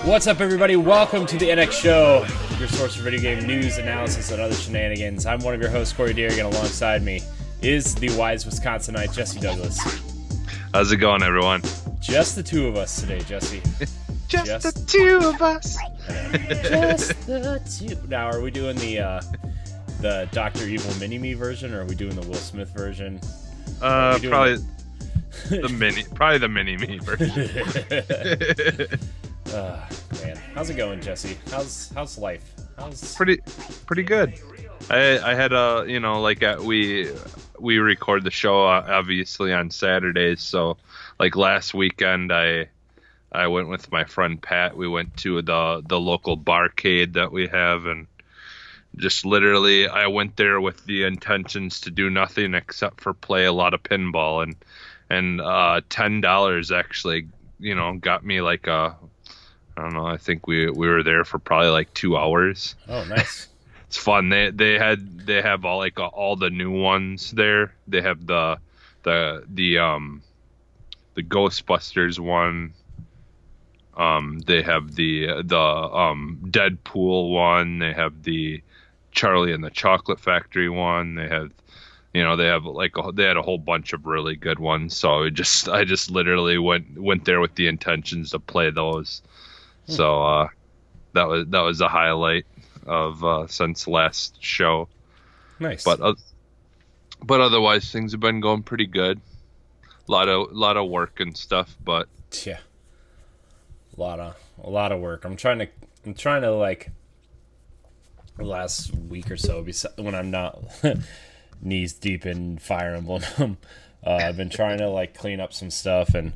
What's up, everybody? Welcome to the NX Show, your source for video game news, analysis, and other shenanigans. I'm one of your hosts, Corey Deering, and alongside me is the wise Wisconsinite, Jesse Douglas. How's it going, everyone? Just the two of us today, Jesse. Just the two of us. Just the two. Now, are we doing the Dr. Evil Mini-Me version, or are we doing the Will Smith version? Probably the mini-me version. Man, how's it going, Jesse? How's life? Pretty good. I had we record the show obviously on Saturdays, so like last weekend I went with my friend Pat. We went to the local barcade that we have, and just literally I went there with the intentions to do nothing except for play a lot of pinball, and $10 actually got me like a, I don't know, I think we were there for probably like 2 hours. Oh, nice. It's fun. They have all the new ones there. They have the Ghostbusters one. They have the Deadpool one. They have the Charlie and the Chocolate Factory one. They have they had a whole bunch of really good ones. So I just literally went there with the intentions to play those. So that was a highlight of since last show. Nice. But otherwise things have been going pretty good. A lot of work and stuff, but yeah, a lot of work. I'm trying to like the last week or so, when I'm not knees deep in Fire Emblem, I've been trying to like clean up some stuff and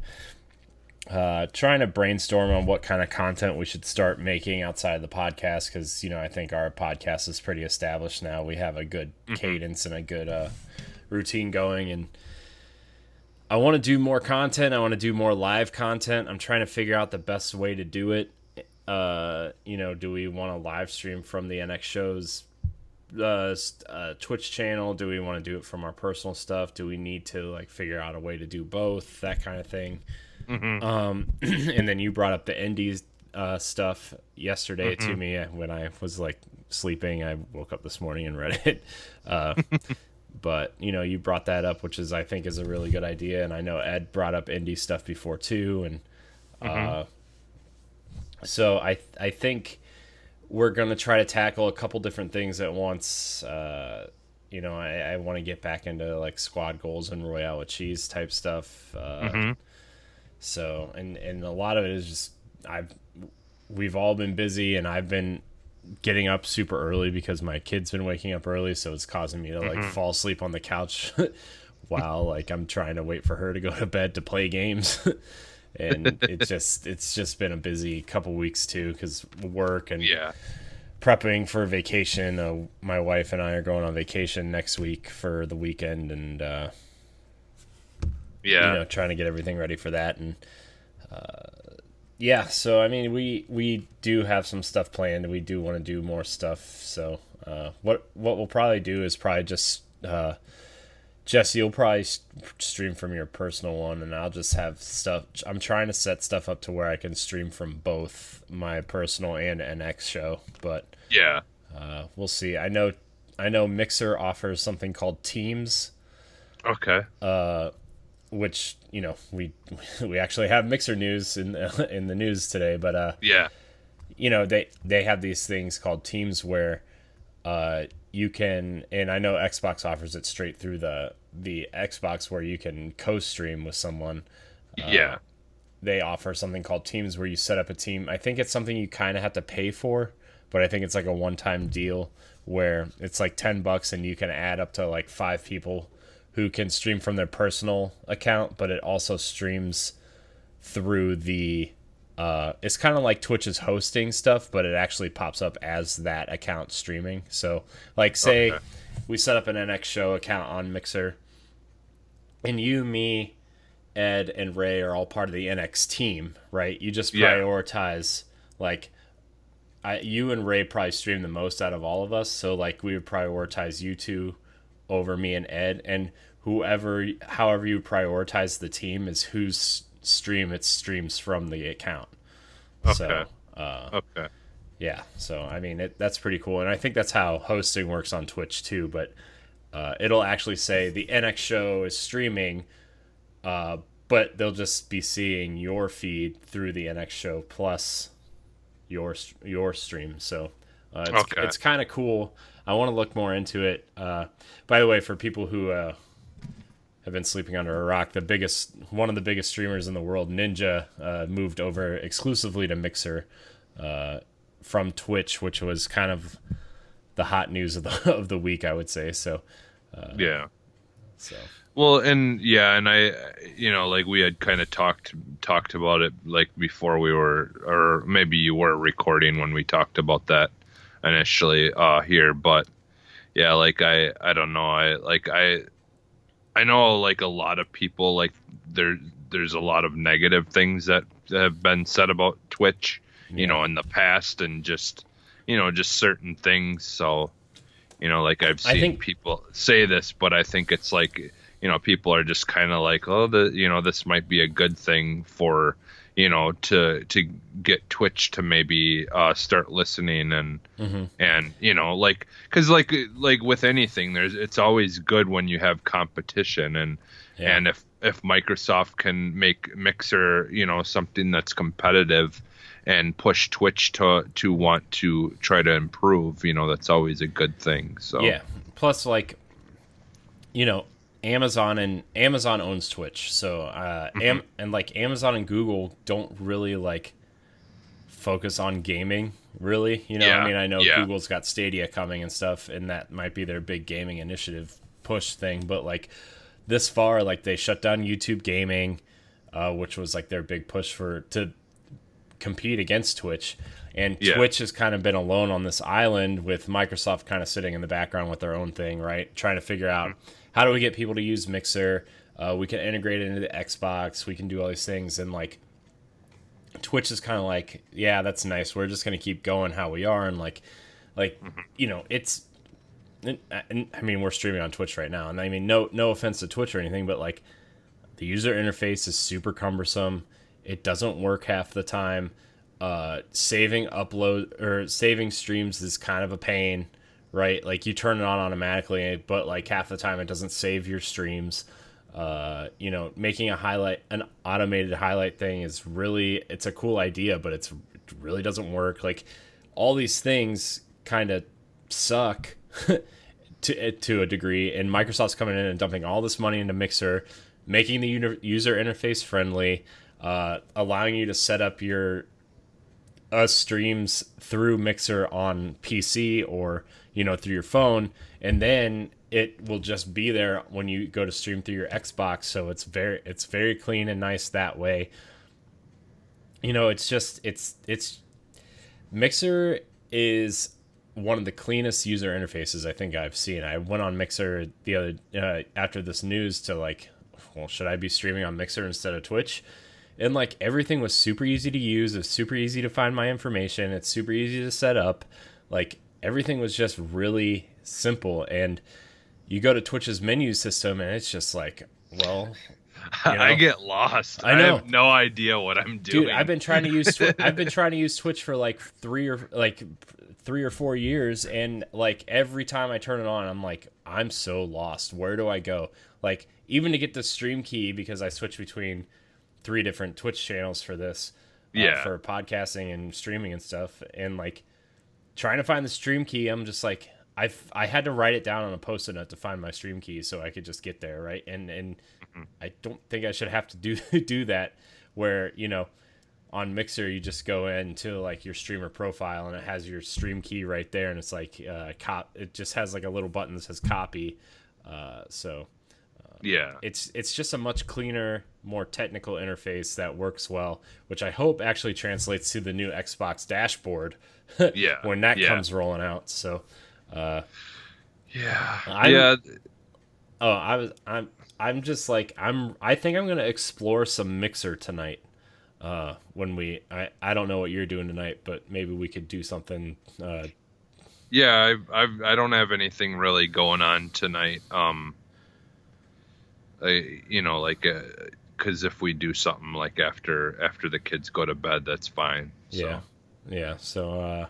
trying to brainstorm on what kind of content we should start making outside of the podcast, because I think our podcast is pretty established now. We have a good cadence and a good routine going, and I want to do more content. I want to do more live content. I'm trying to figure out the best way to do it. Do we want to live stream from the NX show's Twitch channel? Do we want to do it from our personal stuff? Do we need to like figure out a way to do both? That kind of thing. And then you brought up the indies stuff yesterday to me when I was like sleeping. I woke up this morning and read it. But you brought that up, which I think is a really good idea. And I know Ed brought up indie stuff before too. And so I think we're going to try to tackle a couple different things at once. I want to get back into like squad goals and Royale with Cheese type stuff. So, and a lot of it is just, we've all been busy, and I've been getting up super early because my kid's been waking up early. So it's causing me to like fall asleep on the couch while like I'm trying to wait for her to go to bed to play games. And it's just been a busy couple weeks too, because work and prepping for vacation. My wife and I are going on vacation next week for the weekend, and trying to get everything ready for that. And so I mean, we do have some stuff planned, and we do want to do more stuff. So what we'll probably do is probably just Jesse, you'll probably stream from your personal one, and I'll just have stuff. I'm trying to set stuff up to where I can stream from both my personal and NX show, but we'll see. I know Mixer offers something called Teams. Okay. Which we actually have Mixer news in the news today, but they have these things called Teams where you can, and I know Xbox offers it straight through the Xbox, where you can co-stream with someone. They offer something called Teams where you set up a team. I think it's something you kind of have to pay for, but I think it's like a one-time deal where it's like $10 and you can add up to like 5 people who can stream from their personal account, but it also streams through the it's kind of like Twitch's hosting stuff, but it actually pops up as that account streaming. So like say we set up an NX show account on Mixer, and you, me, Ed, and Ray are all part of the NX team, right? You just prioritize like you and Ray probably stream the most out of all of us, so like we would prioritize you two over me and Ed, and however you prioritize the team is whose stream it streams from the account. Okay. So Okay. Yeah, so I mean that's pretty cool, and I think that's how hosting works on Twitch too. But it'll actually say the NX show is streaming, uh, but they'll just be seeing your feed through the NX show plus your stream. So Okay. it's kind of cool. I want to look more into it. By the way, for people who have been sleeping under a rock, one of the biggest streamers in the world, Ninja, moved over exclusively to Mixer from Twitch, which was kind of the hot news of the week, I would say. So Yeah. so Well, and yeah, and I, like we had kind of talked about it like before we were, or maybe you were recording when we talked about that initially here, but yeah, like I don't know, I know like a lot of people like there's a lot of negative things that have been said about Twitch, yeah. in the past, and just just certain things. So like I've I seen think people say this, but I think it's like people are just kind of like, oh, this might be a good thing for to get Twitch to maybe start listening, and mm-hmm. like because like with anything, it's always good when you have competition, and Yeah. if Microsoft can make Mixer something that's competitive and push Twitch to want to try to improve, that's always a good thing. So Yeah. Plus, like, you know, Amazon owns Twitch, so Mhm. and like Amazon and Google don't really like focus on gaming, really. I Yeah, mean, I know yeah, Google's got Stadia coming and stuff, and that might be their big gaming initiative push thing. But like this far, like they shut down YouTube Gaming, which was like their big push to compete against Twitch. And yeah. Twitch has kind of been alone on this island with Microsoft kind of sitting in the background with their own thing, right? Trying to figure out how do we get people to use Mixer? We can integrate it into the Xbox. We can do all these things. And like Twitch is kind of like, yeah, that's nice. We're just going to keep going how we are. And like, it's, I mean, we're streaming on Twitch right now. And I mean, no offense to Twitch or anything, but like the user interface is super cumbersome. It doesn't work half the time. Saving streams is kind of a pain, right? Like you turn it on automatically, but like half the time it doesn't save your streams. Making an automated highlight thing it's a cool idea, but it really doesn't work. Like all these things kind of suck to a degree, and Microsoft's coming in and dumping all this money into Mixer, making the user interface friendly, allowing you to set up your streams through Mixer on PC or through your phone, and then it will just be there when you go to stream through your Xbox. So it's very clean and nice that way. It's Mixer is one of the cleanest user interfaces I think I've seen. I went on Mixer the other after this news to like, well, should I be streaming on Mixer instead of Twitch? And like everything was super easy to use. It's super easy to find my information. It's super easy to set up. Like everything was just really simple. And you go to Twitch's menu system and it's just like, well, I get lost. I I know. have no idea what I'm doing. Dude, I've been trying to use Twitch for like 3 or 4 years, and like every time I turn it on, I'm like, I'm so lost. Where do I go? Like even to get the stream key, because I switch between 3 different Twitch channels for this, Yeah. for podcasting and streaming and stuff, and like trying to find the stream key, I'm just like, I had to write it down on a post-it note to find my stream key so I could just get there, right? And I don't think I should have to do that, where on Mixer you just go into like your streamer profile and it has your stream key right there, and it's like it just has like a little button that says copy. So Yeah. it's just a much cleaner, more technical interface that works well, which I hope actually translates to the new Xbox dashboard Yeah. when that Yeah. comes rolling out. So Yeah. I'm Yeah. oh I'm just like I think I'm gonna explore some Mixer tonight. I don't know what you're doing tonight, but maybe we could do something. Yeah. I don't have anything really going on tonight. Because if we do something like after the kids go to bed, that's fine. So. Yeah. Yeah, so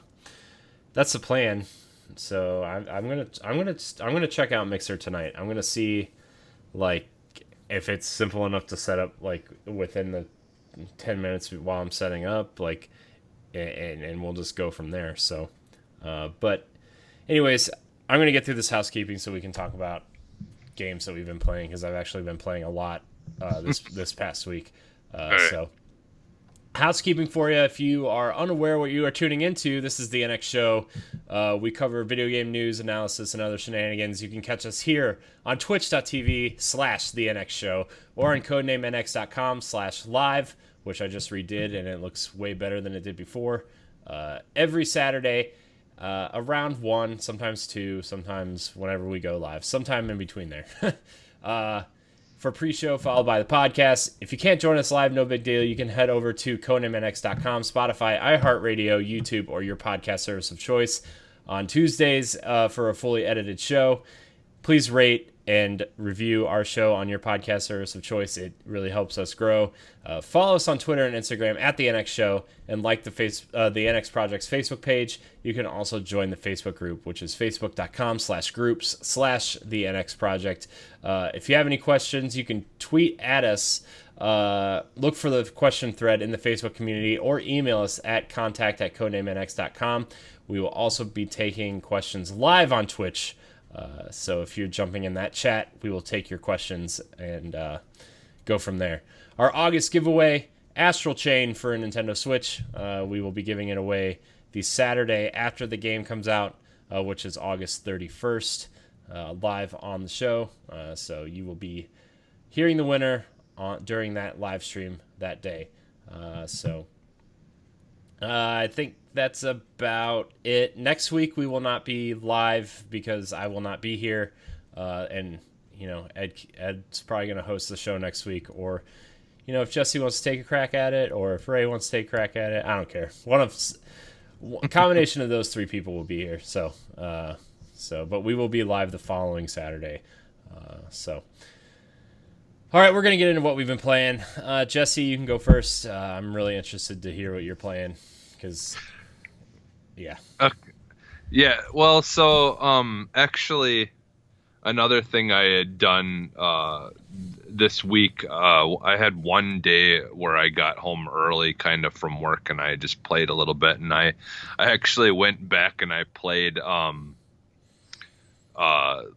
that's the plan. So I'm gonna check out Mixer tonight. I'm gonna see like if it's simple enough to set up like within the 10 minutes while I'm setting up, like, and we'll just go from there. So, but anyways, I'm gonna get through this housekeeping so we can talk about games that we've been playing because I've actually been playing a lot this past week. Right. So housekeeping for you. If you are unaware what you are tuning into, this is the NX Show. We cover video game news, analysis, and other shenanigans. You can catch us here on twitch.tv/the NX Show or on codenamenx.com/live, which I just redid, and it looks way better than it did before. Every Saturday, around 1, sometimes 2, sometimes whenever we go live, sometime in between there. For pre-show, followed by the podcast. If you can't join us live, no big deal. You can head over to codenamenx.com, Spotify, iHeartRadio, YouTube, or your podcast service of choice on Tuesdays for a fully edited show. Please rate and review our show on your podcast service of choice. It really helps us grow. Follow us on Twitter and Instagram at the NX Show, and like the NX Project's Facebook page. You can also join the Facebook group, which is facebook.com/groups/the NX Project. If you have any questions, you can tweet at us. Look for the question thread in the Facebook community or email us at contact@codenamenx.com. We will also be taking questions live on Twitch. So if you're jumping in that chat, we will take your questions and go from there. Our August giveaway, Astral Chain for a Nintendo Switch. We will be giving it away the Saturday after the game comes out, which is August 31st, live on the show. So you will be hearing the winner during that live stream that day. I think that's about it. Next week we will not be live because I will not be here, and Ed's probably going to host the show next week. Or if Jesse wants to take a crack at it, or if Ray wants to take a crack at it, I don't care. A combination of those three people will be here. But we will be live the following Saturday. All right, we're going to get into what we've been playing. Jesse, you can go first. I'm really interested to hear what you're playing because, yeah. Okay. Yeah, well, so actually, another thing I had done this week, I had one day where I got home early kind of from work, and I just played a little bit, and I actually went back and I played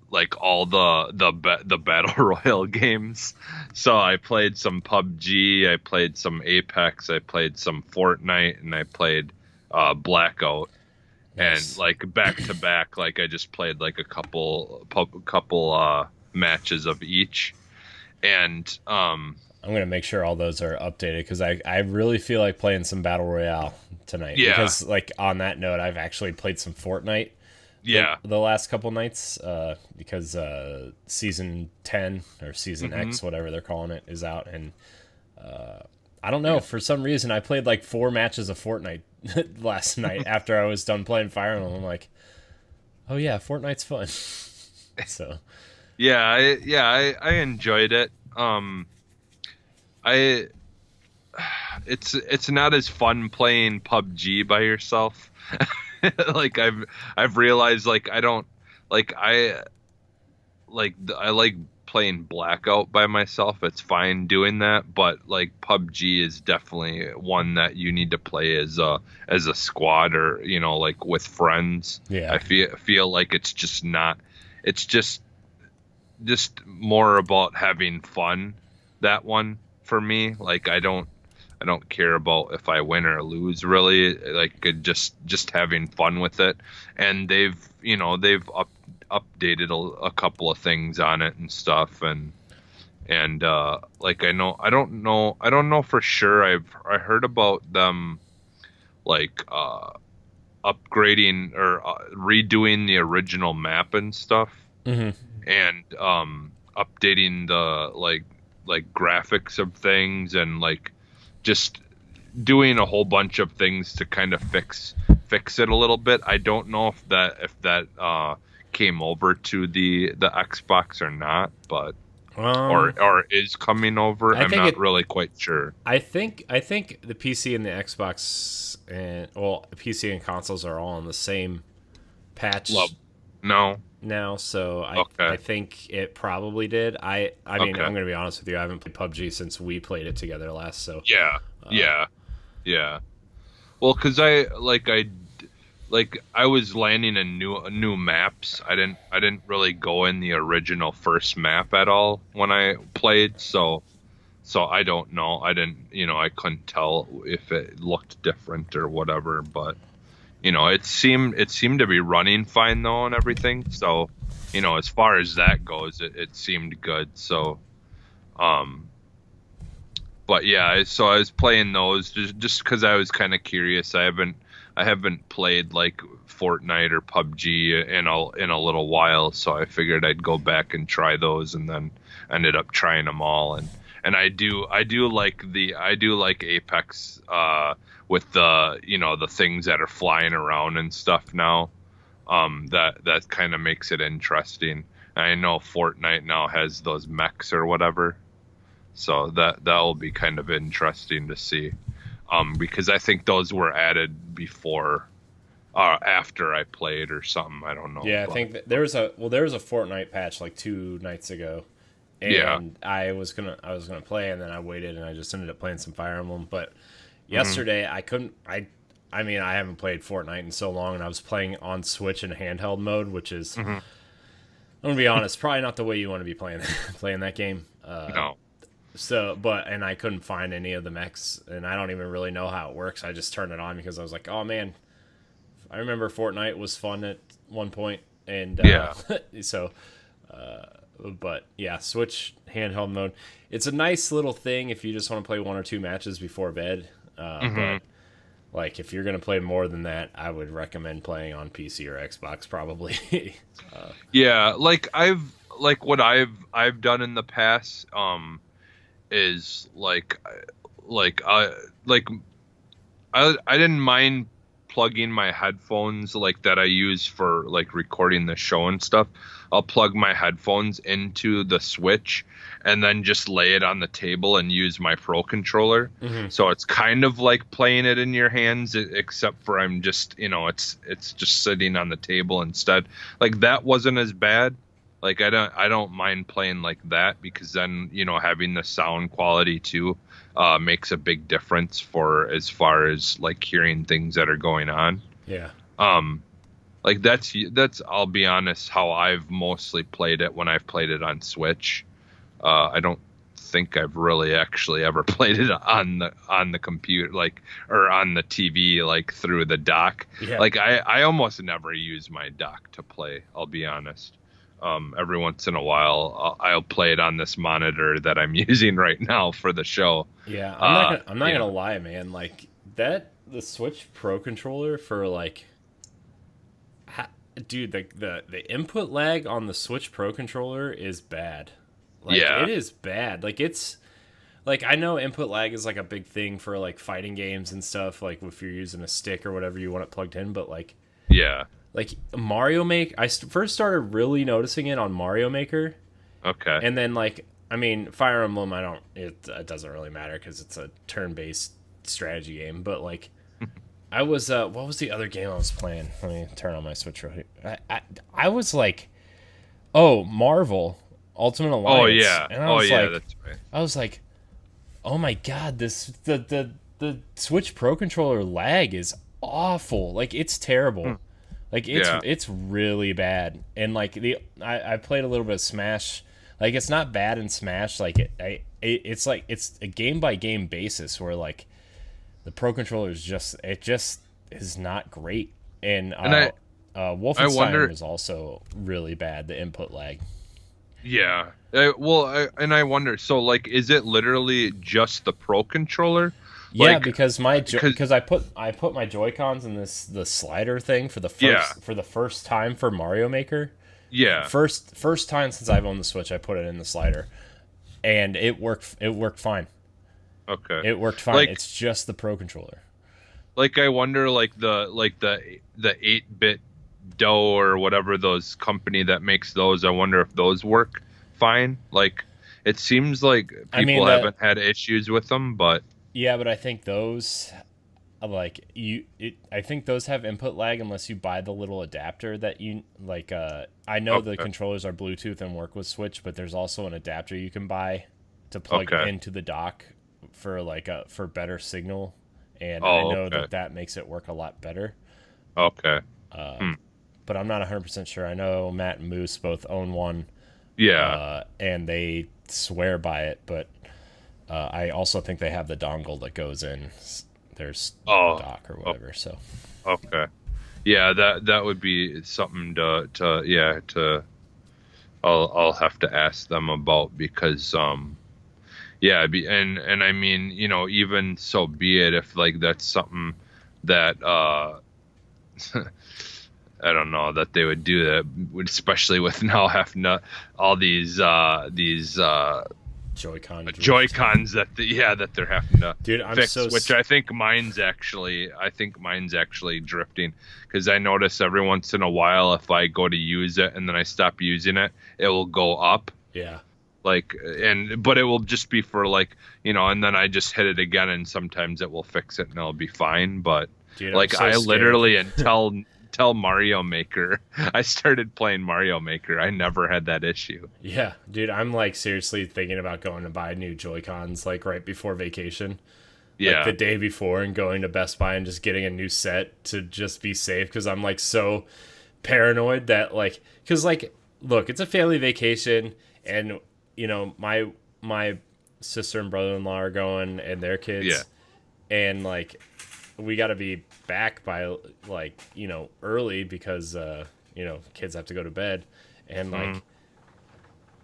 like all the battle royale games. So I played some PUBG, I played some Apex, I played some Fortnite, and I played Blackout. Nice. And like back to back, like I just played like a couple matches of each. And I'm gonna make sure all those are updated because I really feel like playing some battle royale tonight. Yeah. Because like on that note, I've actually played some Fortnite. yeah, The last couple nights, because season 10 or season X, whatever they're calling it, is out, and I don't know, for some reason I played like 4 matches of Fortnite last night after I was done playing Fire Emblem. I'm like, oh yeah, Fortnite's fun. So I enjoyed it. It's not as fun playing PUBG by yourself. Like I've realized like I don't like I like playing Blackout by myself. It's fine doing that, but like PUBG is definitely one that you need to play as a squad or like with friends. Yeah. I feel like it's just not. It's just more about having fun. That one for me, like I don't care about if I win or lose, really. Like just having fun with it. And they've updated a couple of things on it and stuff. And like I don't know for sure. I heard about them like upgrading or redoing the original map and stuff. Mm-hmm. And updating the like graphics of things and like just doing a whole bunch of things to kind of fix it a little bit. I don't know if that came over to the Xbox or not, but Um, or is coming over. I I'm think not it. really quite sure. I think the PC and the Xbox and well, PC and consoles are all on the same Love. patch No. now, so I Okay. think it probably did. I mean, Okay. I'm gonna be honest with you. I haven't played PUBG since we played it together last. So Yeah. uh, Yeah. Yeah. Well, cause I was landing in new maps. I didn't really go in the original first map at all when I played, so I don't know. I didn't, I couldn't tell if it looked different or whatever, but it seemed to be running fine though and everything. So, as far as that goes, it seemed good. So, um but yeah, so I was playing those just because I was kind of curious. I haven't played like Fortnite or PUBG in a little while, so I figured I'd go back and try those, and then ended up trying them all. And I do like Apex with the things that are flying around and stuff now. That kind of makes it interesting. I know Fortnite now has those mechs or whatever. So that'll be kind of interesting to see, because I think those were added before, after I played or something. I don't know, yeah, I but think that there was a Fortnite patch like 2 nights ago, yeah. and I was gonna play, and then I waited, and I just ended up playing some Fire Emblem. But Hmm. yesterday I couldn't. I mean, I haven't played Fortnite in so long, and I was playing on Switch in handheld mode, which is, Hmm. I'm gonna be honest, probably not the way you want to be playing playing that game. No. And I couldn't find any of the mechs, and I don't even really know how it works. I just turned it on because I was like, oh man, I remember Fortnite was fun at one point, and Yeah. so. But yeah, Switch handheld mode. It's a nice little thing if you just want to play 1 or 2 matches before bed. Hmm. But like if you're gonna play more than that, I would recommend playing on PC or Xbox probably. Yeah. Like what I've done in the past, is like I didn't mind plugging my headphones like that I use for like recording the show and stuff. I'll plug my headphones into the Switch and then just lay it on the table and use my Pro controller. Hmm. So it's kind of like playing it in your hands, except for I'm just, it's just sitting on the table instead. Like that wasn't as bad. Like I don't mind playing like that, because then, having the sound quality too makes a big difference for as far as like hearing things that are going on. Yeah. Um, like that's I'll be honest, how I've mostly played it when I've played it on Switch. I don't think I've really actually ever played it on the computer, like, or on the TV, like through the dock. Yeah. Like I almost never use my dock to play. I'll be honest. Every once in a while, I'll play it on this monitor that I'm using right now for the show. Yeah. Uh, I'm not you gonna know, lie, man. Like that, the Switch Pro controller for like, dude, the input lag on the Switch Pro controller is bad. Like yeah, it is bad. Like it's like I know input lag is like a big thing for like fighting games and stuff. Like if you're using a stick or whatever you want it plugged in, but yeah, like Mario Make, first started really noticing it on Mario Maker, okay, and then like I mean Fire Emblem, I don't it doesn't really matter because it's a turn based strategy game. But like I was what was the other game I was playing? Let me turn on my Switch real quick. I was like, oh, Marvel Ultimate oh Alliance, yeah, and oh yeah, that's right. I was like, oh my god, this the Switch Pro controller lag is awful. Like it's Hmm. terrible. Like Yeah, it's really bad. And like I played a little bit of Smash. Like it's not bad in Smash. Like it's like it's a game by game basis where like the Pro controller is just is not great. And and I Wolfenstein wonder. was also really bad. The input lag. Yeah. I wonder. So, like, is it literally just the Pro controller? Yeah, Like, because because because I put my Joy Cons in the slider thing for yeah, the first time for Mario Maker. yeah. First time since I've owned the Switch, I put it in the slider, and it worked. It worked fine. Okay. It worked fine. Like, It's just the Pro controller. I wonder, like the 8-bit Doe or whatever those company that makes those. I wonder if those work fine. Like, It seems like I mean people that. haven't had issues with them, but Yeah, but I think those I think those have input lag unless you buy the little adapter that you like. I know the okay, controllers are Bluetooth and work with Switch, but there's also an adapter you can buy to plug okay. into the dock for for better signal, and I Oh, know okay, that makes it work a lot better. okay. Hmm. But I'm not 100% sure. I know Matt and Moose both own one, Yeah. and they swear by it, but I also think they have the dongle that goes in their Oh, dock or oh, whatever. So okay. Yeah, that would be something to yeah to I'll have to ask them about because yeah and I mean even so be it if like that's something that I don't know that they would do that especially with now having all these Joy-Con Joy drift. Cons that they're having to Dude, I'm fix, so which I think mine's actually drifting because I notice every once in a while if I go to use it and then I stop using it, it will go up yeah. like but it will just be for like and then I just hit it again and sometimes it will fix it and it'll be fine. But Dude, I'm like so I scared. literally until Mario Maker, I started playing Mario Maker. I never had that issue. Yeah, dude, I'm like seriously thinking about going to buy new Joy-Cons like right before vacation, like the Yeah, day before, and going to Best Buy and just getting a new set to just be safe because I'm like so paranoid that like because like look, it's a family vacation, and my sister and brother-in-law are going and their yeah. kids, and like we got to be back by like early because kids have to go to bed, and Mm. like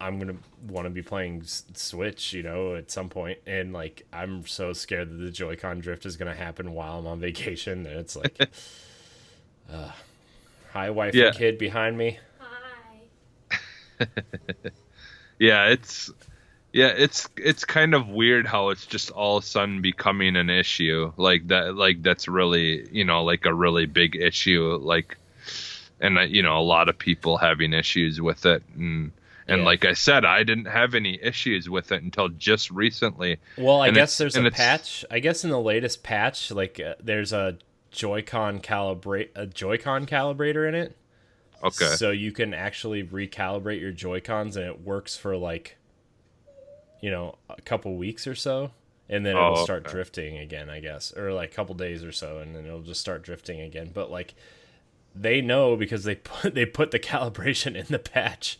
I'm gonna want to be playing Switch, at some point, and like I'm so scared that the Joy-Con drift is gonna happen while I'm on vacation, and it's like, hi, wife and Yeah, kid behind me. yeah. It's kind of weird how it's just all of a sudden becoming an issue like that. Like that's really like a really big issue. Like and a lot of people having issues with it and Yeah. like I said, I didn't have any issues with it until just recently. Well, I And guess it's there's a and it's patch. I guess in the latest patch, like there's a Joy-Con calibrator in it, okay. so you can actually recalibrate your Joy-Cons, and it works for like a couple weeks or so, and then it'll Oh, start okay. drifting again, I guess, or like a couple days or so, and then it'll just start drifting again. But like they know because they put the calibration in the patch,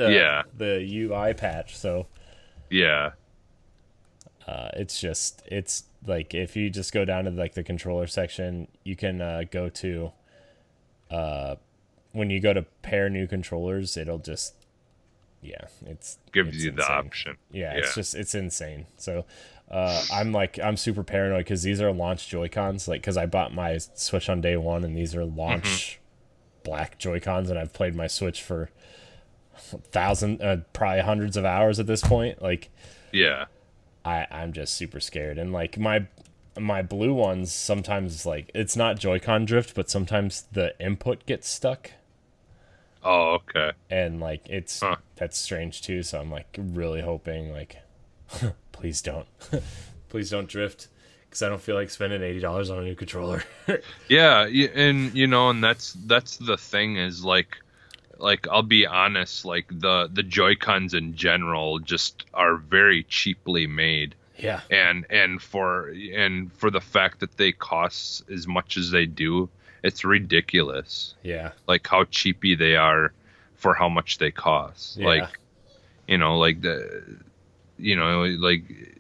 Yeah, the UI patch. So yeah, it's like if you just go down to like the controller section, you can go to when you go to pair new controllers, it'll just yeah, gives it's you the insane. option. Yeah, Yeah. it's insane. So I'm super paranoid because these are launch Joy Cons. Like because I bought my Switch on day one, and these are Hmm. launch black Joy Cons, and I've played my Switch for probably hundreds of hours at this point. Like Yeah. I'm just super scared, and like my blue ones sometimes like it's not Joy-Con drift, but sometimes the input gets stuck, Oh, okay. and like it's Huh. that's strange too. So I'm like really hoping like please don't please don't drift because I don't feel like spending $80 on a new controller. Yeah, and and that's the thing is like I'll be honest, like the Joy-Cons in general just are very cheaply made. Yeah, And for the fact that they cost as much as they do, it's ridiculous. yeah, Like how cheapy they are for how much they cost. yeah, Like like you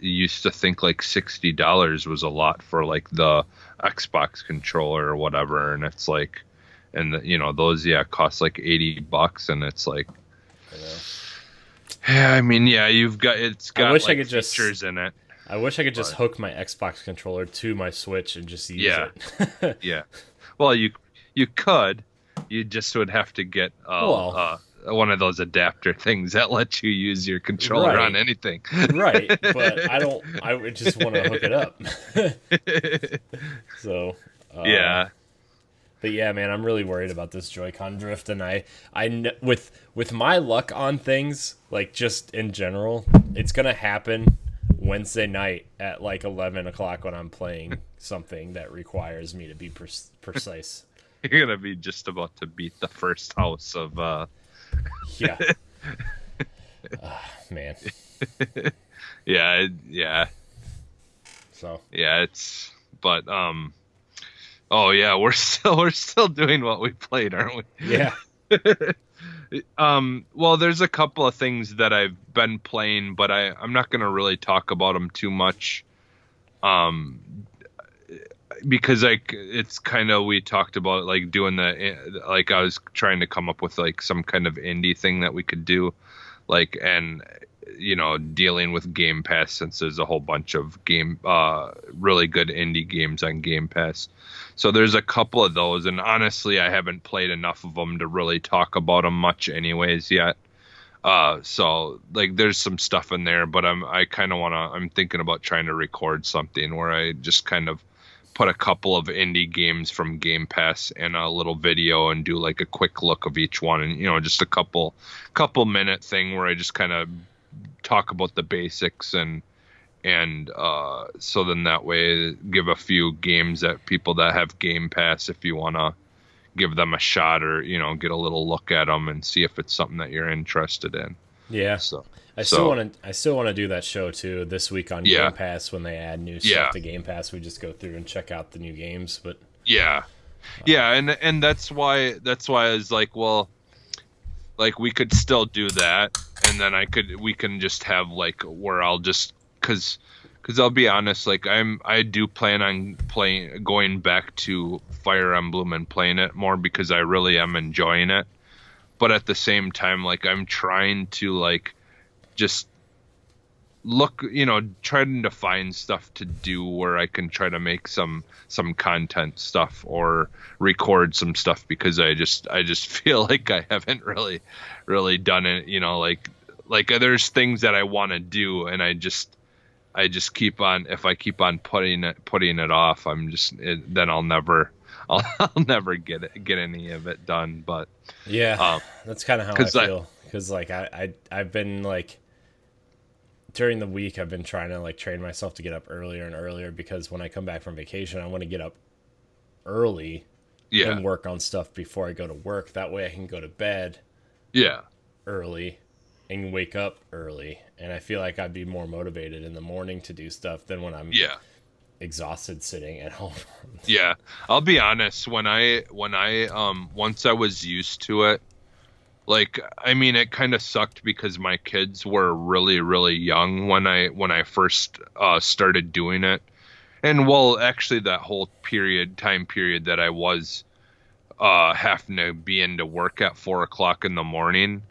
used to think like $60 was a lot for like the Xbox controller or whatever, and it's like, and those cost like $80, and it's like, I know. yeah, I mean, yeah, it's I got wish I like could just features in it, I wish I could just but hook my Xbox controller to my Switch and just use yeah, it. yeah. Well, you could, you just would have to get Well, one of those adapter things that lets you use your controller on right. anything. Right, but I would just want to hook it up. So, Yeah. But yeah, man, I'm really worried about this Joy-Con drift, and with my luck on things, like just in general, it's gonna happen Wednesday night at like 11 o'clock when I'm playing something that requires me to be precise. You're gonna be just about to beat the first house of Yeah, man. yeah. So Yeah, it's but oh yeah, we're still doing what we played, aren't we? yeah, Well, there's a couple of things that I've been playing, but I'm not gonna really talk about them too much. Um, because like it's kind of we talked about like doing like I was trying to come up with like some kind of indie thing that we could do, like and dealing with Game Pass since there's a whole bunch of really good indie games on Game Pass. So there's a couple of those, and honestly, I haven't played enough of them to really talk about them much, anyways, yet. So like there's some stuff in there, but I'm thinking about trying to record something where I just kind of put a couple of indie games from Game Pass in a little video and do like a quick look of each one, and just a couple minute thing where I just kind of talk about the basics and so then that way give a few games that people that have Game Pass, if you want to give them a shot or get a little look at them and see if it's something that you're interested in. yeah. So I still want to do that show too this week on Yeah. Game Pass when they add new Yeah. stuff to Game Pass. We just go through and check out the new games, but yeah, and that's why I was like, well, like we could still do that, and then we can just have like where I'll just because I'll be honest, like I do plan on going back to Fire Emblem and playing it more because I really am enjoying it, but at the same time, like I'm trying to like just look, trying to find stuff to do where I can try to make some content stuff or record some stuff because I just feel like I haven't really done it, like there's things that I want to do and I just keep on, if I keep on putting it off, then I'll never get any of it done. But yeah, that's kind of how I 'cause feel because like I've been like during the week I've been trying to like train myself to get up earlier and earlier because when I come back from vacation I want to get up early and work on stuff before I go to work. That way I can go to bed early and wake up early, and I feel like I'd be more motivated in the morning to do stuff than when I'm exhausted sitting at home. Yeah, I'll be honest. When I once I was used to it, like I mean, it kind of sucked because my kids were really really young when I first started doing it, and well, actually that whole time period that I was having to be into work at 4 o'clock in the morning.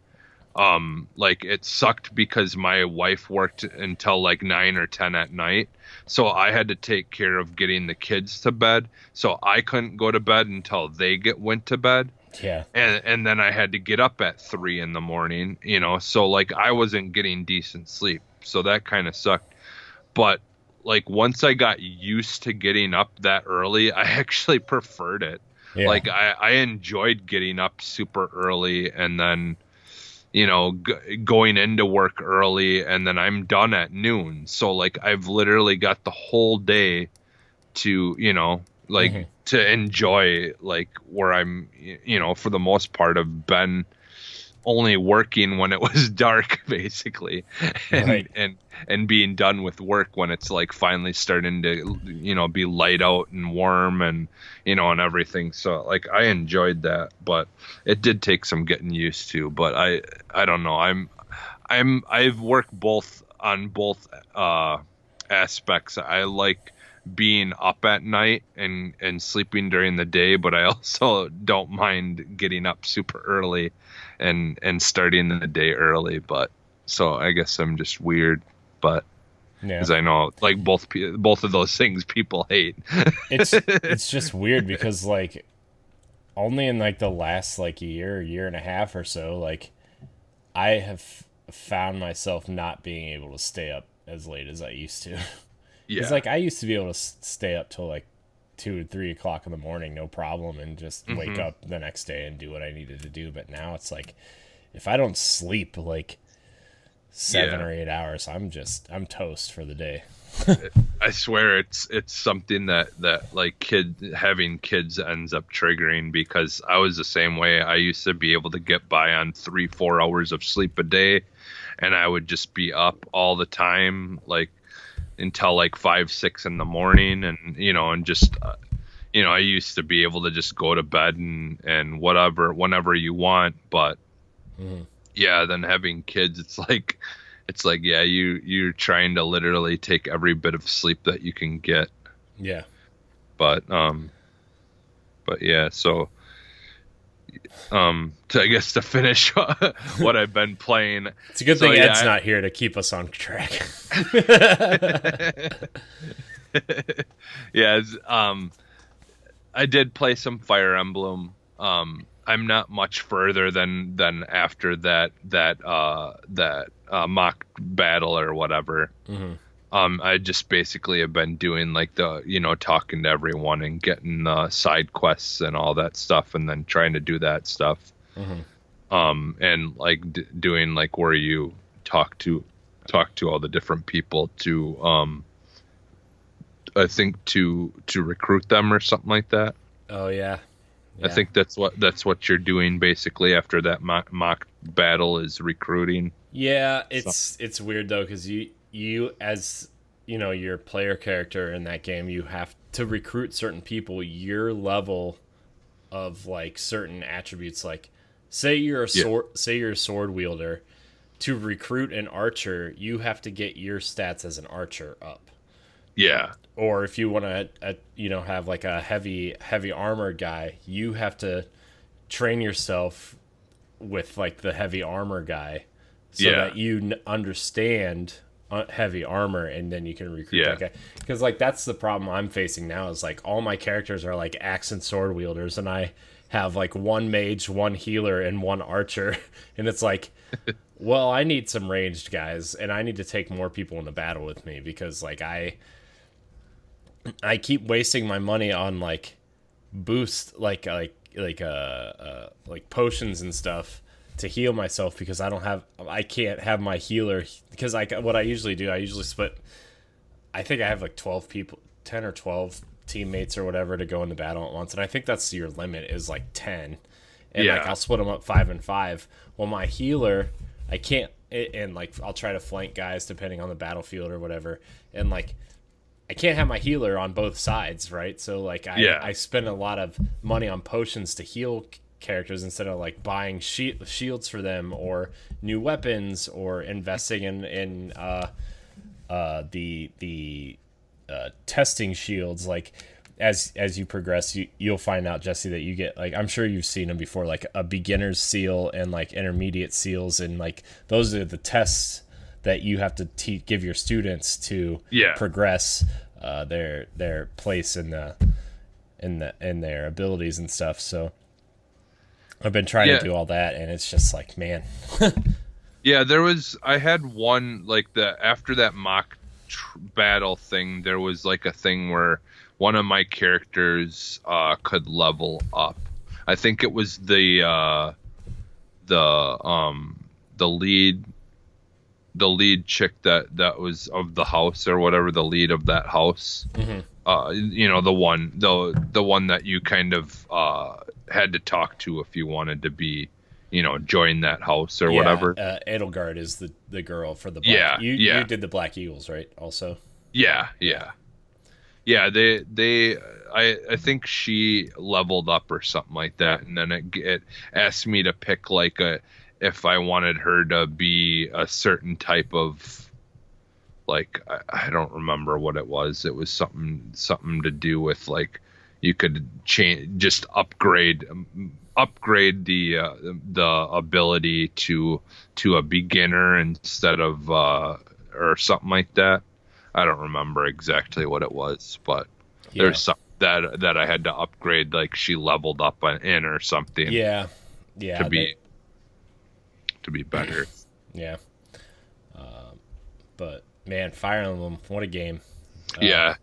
Like it sucked because my wife worked until like 9 or 10 at night. So I had to take care of getting the kids to bed. So I couldn't go to bed until they went to bed. Yeah. And then I had to get up at 3 in the morning, so like I wasn't getting decent sleep. So that kind of sucked. But like once I got used to getting up that early, I actually preferred it. Yeah. Like I enjoyed getting up super early and then going into work early and then I'm done at noon. So like I've literally got the whole day to, to enjoy like where I'm, for the most part have been only working when it was dark basically and being done with work when it's like finally starting to, be light out and warm and, and everything. So like I enjoyed that, but it did take some getting used to, but I don't know. I've worked on both aspects. I like being up at night and sleeping during the day, but I also don't mind getting up super early and starting the day early. But so I guess I'm just weird, but because I know like both of those things people hate. It's just weird because like only in like the last like year and a half or so, like I have found myself not being able to stay up as late as I used to. Yeah. It's like I used to be able to stay up till like 2 or 3 o'clock in the morning, no problem, and just wake up the next day and do what I needed to do. But now it's like, if I don't sleep like 7 or 8 hours, I'm toast for the day. I swear it's something that like having kids ends up triggering, because I was the same way. I used to be able to get by on 3-4 hours of sleep a day, and I would just be up all the time, like until like 5-6 in the morning, and and just I used to be able to just go to bed and whatever whenever you want. But yeah, then having kids, it's like yeah, you're trying to literally take every bit of sleep that you can get. Yeah. But yeah, so I guess to finish what I've been playing. It's a good thing Ed's not here to keep us on track. Yeah, I did play some Fire Emblem. I'm not much further than after that mock battle or whatever. I just basically have been doing like the talking to everyone and getting side quests and all that stuff, and then trying to do that stuff. And like doing like where you talk to all the different people to I think to recruit them or something like that. Oh yeah. I think that's what you're doing basically after that mock battle, is recruiting. Yeah, it's weird though, because you as your player character in that game, you have to recruit certain people your level of like certain attributes. Like say you're a sword wielder, to recruit an archer, you have to get your stats as an archer up. Yeah. Or if you want to, have like a heavy armor guy, you have to train yourself with like the heavy armor guy, so that you understand heavy armor, and then you can recruit that guy. Because like that's the problem I'm facing now, is like all my characters are like axe and sword wielders, and I have like one mage, one healer, and one archer, and it's like, well, I need some ranged guys, and I need to take more people into battle with me, because like I keep wasting my money on like boost, like potions and stuff to heal myself, because I can't have my healer, because what I usually do, I usually split. I think I have like 12 people, 10 or 12 teammates or whatever to go into battle at once, and I think that's your limit, is like 10. And like I'll split them up 5 and 5. Well, my healer, I can't, and like I'll try to flank guys depending on the battlefield or whatever, and like I can't have my healer on both sides, right? So like I spend a lot of money on potions to heal characters, instead of like buying shields for them, or new weapons, or investing in the testing shields. Like as you progress, you'll find out, Jesse, that you get, like, I'm sure you've seen them before, like a beginner's seal and like intermediate seals, and like those are the tests that you have to give your students to progress their place in their abilities and stuff. So I've been trying to do all that, and it's just like, man. Yeah, I had one, like, after that mock battle thing, there was like a thing where one of my characters could level up. I think it was the lead chick that was of the house, or whatever, the lead of that house. The one that you kind of had to talk to if you wanted to be, join that house or whatever. Edelgard is the girl for the Black. You did the Black Eagles, right? Also. Yeah. I think she leveled up or something like that, and then it asked me to pick like if I wanted her to be a certain type of, like, I don't remember what it was. It was something to do with, like, you could just upgrade the ability to a beginner instead of or something like that. I don't remember exactly what it was, but there's something that I had to upgrade, like she leveled up in or something. Yeah. To be better. Yeah. But man, Fire Emblem, what a game. Yeah,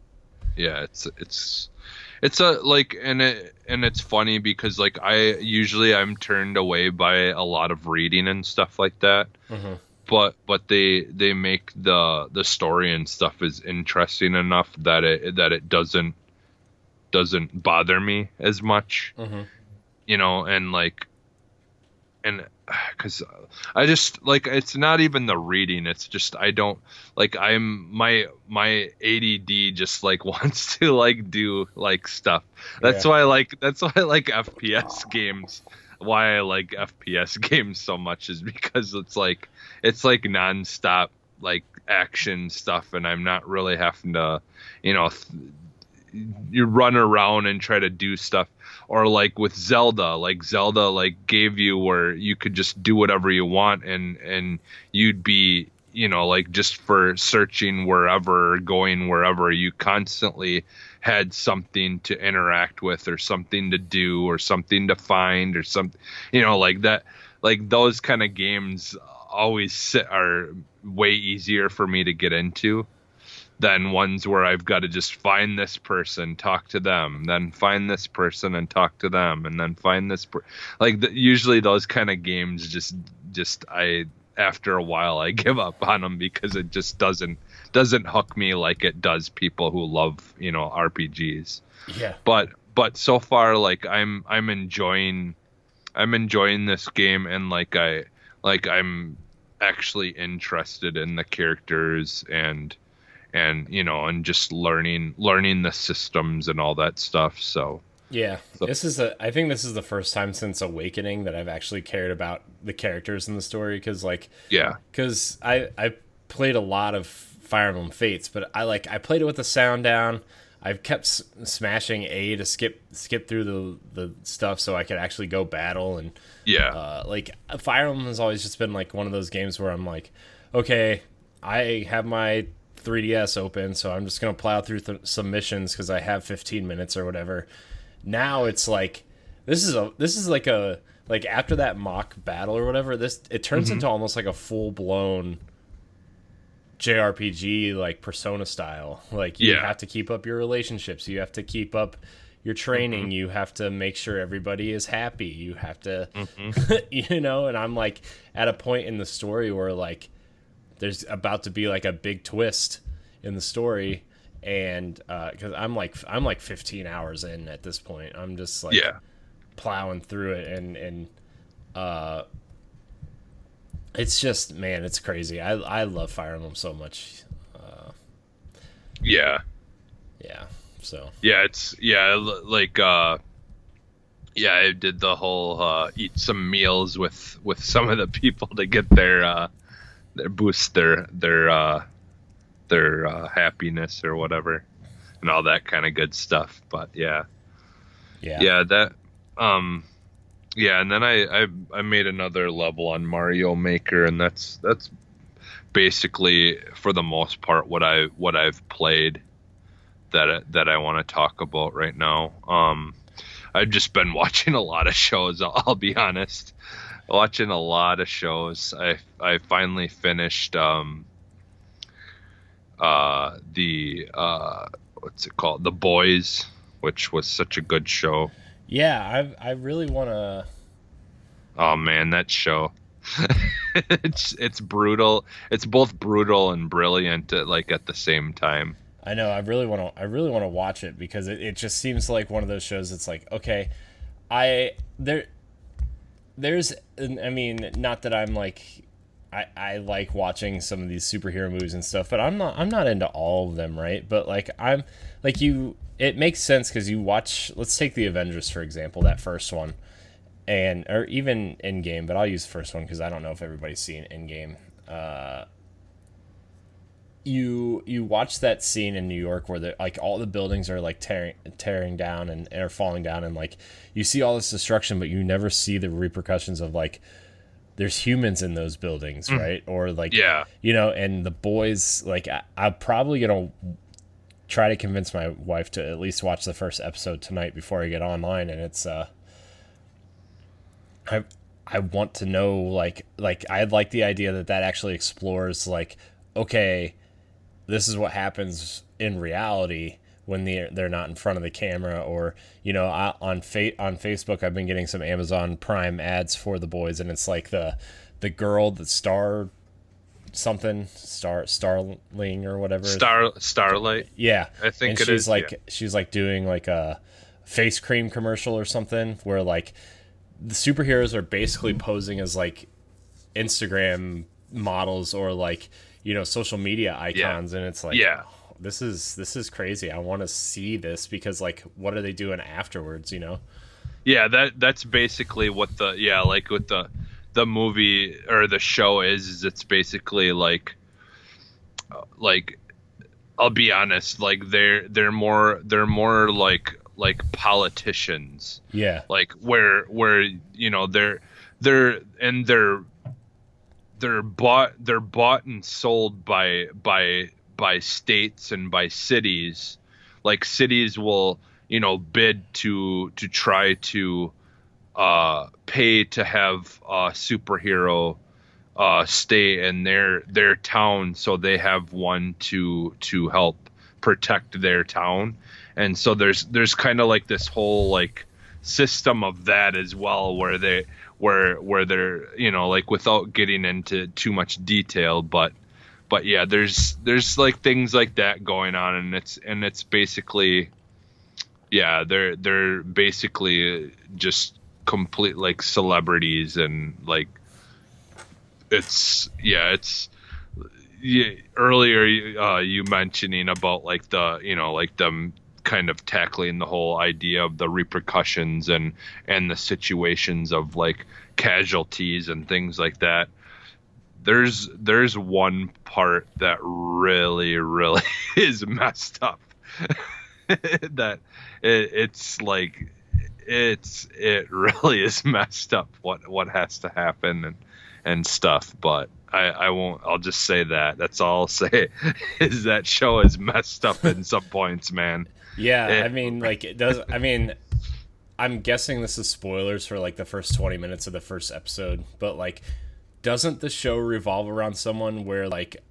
it's It's a like, and it's funny because like I'm turned away by a lot of reading and stuff like that. Mm-hmm. But they make the story and stuff is interesting enough that it doesn't bother me as much, Mm-hmm. and like, and because I just like, it's not even the reading, it's just I don't like, my ADD just like wants to like do like stuff. Yeah. That's why I like FPS games. Why I like FPS games so much is because it's like nonstop like action stuff, and I'm not really having to, you know, you run around and try to do stuff. Or like with Zelda, like gave you where you could just do whatever you want, and you'd be, like, just for searching wherever, going wherever, you constantly had something to interact with, or something to do, or something to find, or something, like that. Like those kind of games are way easier for me to get into than ones where I've got to just find this person, talk to them, then find this person and talk to them, and then find this usually those kind of games just I after a while I give up on them, because it just doesn't hook me like it does people who love, RPGs. Yeah. But so far, like, I'm enjoying this game, and I'm actually interested in the characters, and just learning the systems and all that stuff. Yeah, So I think this is the first time since Awakening that I've actually cared about the characters in the story, yeah. because I played a lot of Fire Emblem Fates, but I played it with the sound down. I've kept smashing A to skip through the stuff so I could actually go battle, and Yeah. Fire Emblem has always just been like one of those games where I'm like, okay, I have my 3DS open, so I'm just gonna plow through some missions because I have 15 minutes or whatever. Now it's like this is like after that mock battle or whatever, it turns into almost like a full blown JRPG, like Persona style. Like you Yeah. have to keep up your relationships, you have to keep up your training, you have to make sure everybody is happy, you have to and I'm like at a point in the story where like there's about to be like a big twist in the story, and because I'm like 15 hours in at this point. I'm just like Yeah. plowing through it, and it's just, man, it's crazy. I love Fire Emblem so much. Yeah. Yeah, so Yeah. It's yeah. Yeah. I did the whole eat some meals with some of the people to get their boost their happiness or whatever, and all that kind of good stuff. But yeah. yeah. Yeah. That. Yeah, and then I made another level on Mario Maker, and that's basically, for the most part, what I've played that I want to talk about right now. I've just been watching a lot of shows. I'll be honest, watching a lot of shows. I finally finished the what's it called, The Boys, which was such a good show. Yeah, I really want to. Oh man, that show. It's brutal. It's both brutal and brilliant at the same time. I know. I really want to watch it because it just seems like one of those shows. It's like, okay, there's, I mean, not that I'm like, I like watching some of these superhero movies and stuff, but I'm not into all of them, right? But like I'm like you, it makes sense because you watch. Let's take the Avengers for example, that first one, or even Endgame, but I'll use the first one because I don't know if everybody's seen Endgame. You watch that scene in New York where like all the buildings are like tearing down and are falling down, and like you see all this destruction, but you never see the repercussions of like there's humans in those buildings, right? Or like Yeah. And the boys, like I'm probably gonna try to convince my wife to at least watch the first episode tonight before I get online, and it's I want to know like I like the idea that actually explores like, okay, this is what happens in reality when they're not in front of the camera, or on Facebook I've been getting some Amazon Prime ads for The Boys, and it's like the girl, the Starling or whatever. Starlight. Yeah. I think and it she's is. like Yeah. she's like doing like a face cream commercial or something, where like the superheroes are basically posing as like Instagram models, or like social media icons, and it's like, Yeah. oh, this is crazy. I want to see this, because like, what are they doing afterwards? Yeah, that's basically what like what the movie or the show is it's basically like I'll be honest, like they're more like politicians. Yeah. Like where they're and they're bought and sold by states and by cities. Like cities will bid to try to pay to have a superhero stay in their town, so they have one to help protect their town. And so there's kind of like this whole like system of that as well, where they're like, without getting into too much detail, but yeah, there's like things like that going on, and it's basically, yeah, they're basically just complete like celebrities, and like earlier you mentioning about like like them kind of tackling the whole idea of the repercussions and the situations of like casualties and things like that. There's one part that really is messed up. That it's like it really is messed up what has to happen and stuff, but I won't. I'll just say that's all I'll say is that show is messed up in some points, man. Yeah, I mean, like, it does. I mean, I'm guessing this is spoilers for like the first 20 minutes of the first episode, but like, doesn't the show revolve around someone like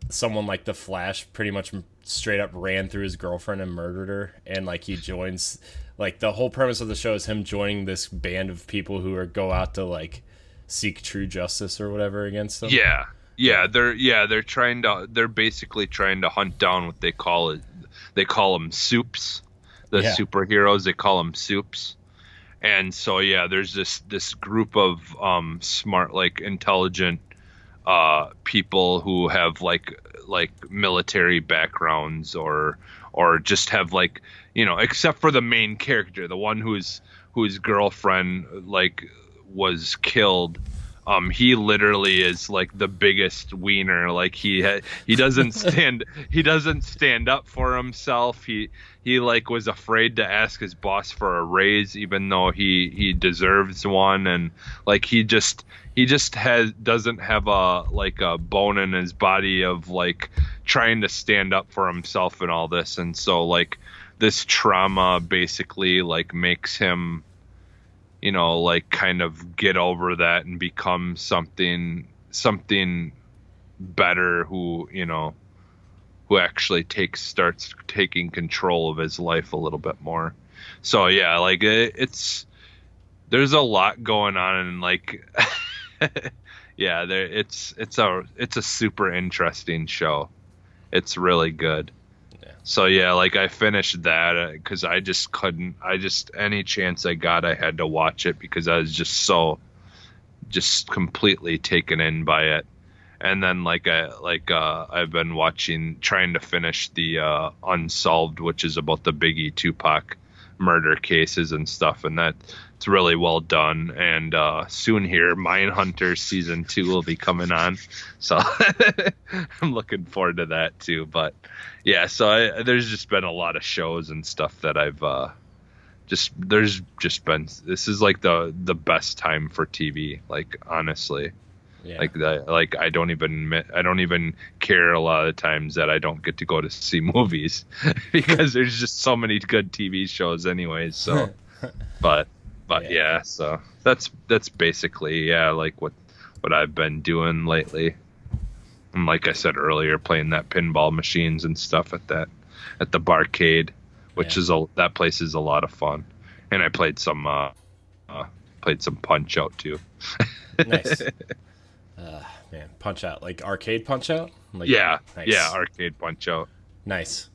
the Flash pretty much straight up ran through his girlfriend and murdered her, and like he joins, like, the whole premise of the show is him joining this band of people who go out to like seek true justice or whatever against them. They're basically trying to hunt down what they call them soups. The superheroes, they call them soups. And so there's this group of smart, like, intelligent people who have like military backgrounds, or just have like, except for the main character, the one whose girlfriend like was killed. He literally is like the biggest wiener. Like he doesn't stand up for himself. He like was afraid to ask his boss for a raise, even though he deserves one. And like he just doesn't have a bone in his body of like trying to stand up for himself and all this. And so like this trauma basically like makes him, like kind of get over that and become something better, who actually starts taking control of his life a little bit more. So yeah, like there's a lot going on, and like yeah, it's a super interesting show. It's really good. So yeah, like I finished that because I just couldn't. Any chance I got, I had to watch it because I was just completely taken in by it. And then I've been trying to finish the Unsolved, which is about the Biggie Tupac murder cases and stuff, and it's really well done. And soon here, Mindhunter season 2 will be coming on, so I'm looking forward to that too. But yeah, so there's just been a lot of shows and stuff that I've there's just been. This is like the best time for TV, like honestly. Yeah. Like I don't even care a lot of the times that I don't get to go to see movies because there's just so many good TV shows anyways. So, but yeah, so that's basically like what I've been doing lately. And like I said earlier, playing that pinball machines and stuff at the barcade. which Yeah. is that place is a lot of fun. And I uh played some Punch Out too. Nice. Man, Punch Out, like arcade Punch Out, like Yeah, yeah, nice, arcade Punch Out. nice.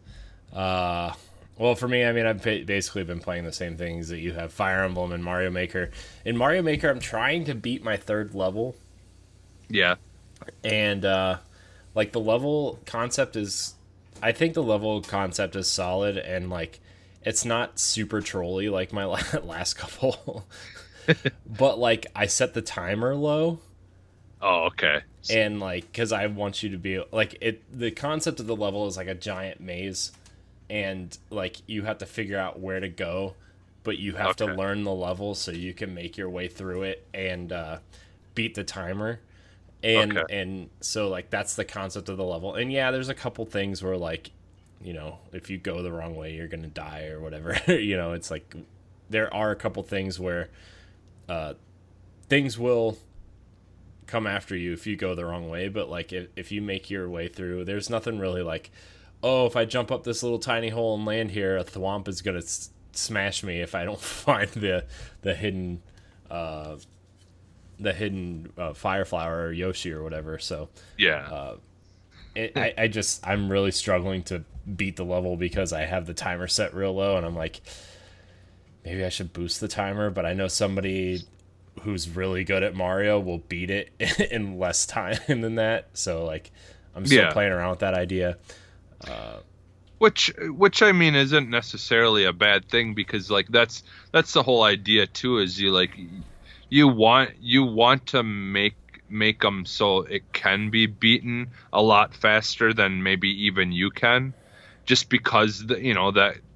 Uh, well, for me, I mean, I've basically been playing the same things that you have: Fire Emblem and Mario Maker. In Mario Maker, I'm trying to beat my third level, Yeah. and like the level concept is, I think the level concept is solid, and like it's not super trolly like my last couple, but like I set the timer low Oh, okay. and like because I want you to be like it. The concept of the level is like a giant maze, and like you have to figure out where to go, but you have to Okay. learn the level so you can make your way through it and beat the timer. And Okay. so like that's the concept of the level. And yeah, there's a couple things where like, if you go the wrong way, you're gonna die or whatever. It's like there are a couple things where things will come after you if you go the wrong way, but like if you make your way through, there's nothing really like, oh, if I jump up this little tiny hole and land here, a thwomp is gonna smash me if I don't find the hidden fire flower or Yoshi or whatever. So Yeah. I'm really struggling to beat the level because I have the timer set real low, and I'm like, maybe I should boost the timer, but I know somebody who's really good at Mario will beat it in less time than that. So like, I'm still Yeah. playing around with that idea. Which I mean isn't necessarily a bad thing because like that's the whole idea too is you want to make them so it can be beaten a lot faster than maybe even you can, just because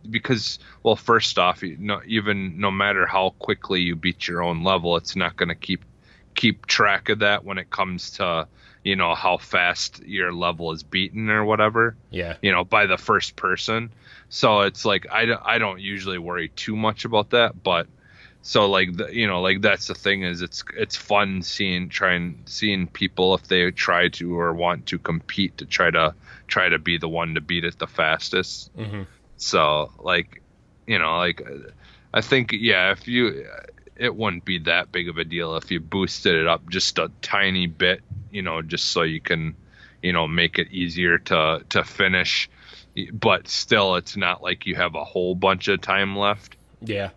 because well, first off, even no matter how quickly you beat your own level, it's not going to keep track of that when it comes to how fast your level is beaten or whatever, Yeah. by the first person. So it's like I don't usually worry too much about that, but so like like that's the thing is it's fun seeing people if they try to or want to compete to try to be the one to beat it the fastest. Mm-hmm. So like like I think yeah, if you it wouldn't be that big of a deal if you boosted it up just a tiny bit, just so you can make it easier to finish, but still it's not like you have a whole bunch of time left. Yeah. You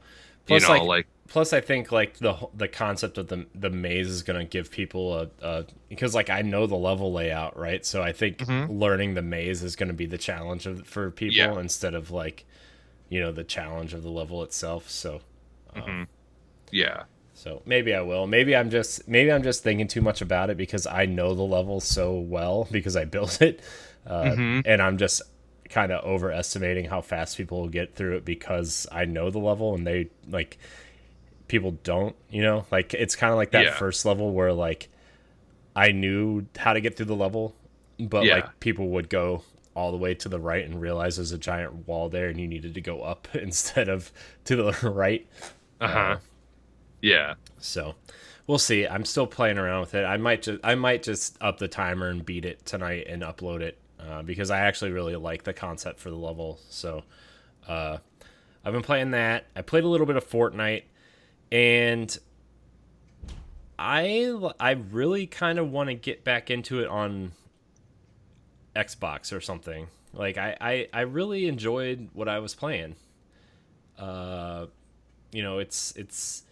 Plus, know, like, like plus I think like the concept of the maze is gonna give people a because like I know the level layout, right? So I think Mhm. learning the maze is gonna be the challenge for people Yeah. instead of like the challenge of the level itself. So Hmm. Yeah. maybe I will. Maybe I'm just thinking too much about it because I know the level so well because I built it, Hmm. and I'm just kind of overestimating how fast people will get through it because I know the level and they like people don't. Like it's kind of like that Yeah. first level where like I knew how to get through the level, but Yeah. like people would go all the way to the right and realize there's a giant wall there and you needed to go up instead of to the right. Uh-huh. Yeah. So we'll see. I'm still playing around with it. I might just up the timer and beat it tonight and upload it because I actually really like the concept for the level. So I've been playing that. I played a little bit of Fortnite, and I really kind of want to get back into it on Xbox or something. Like I really enjoyed what I was playing. Uh, it's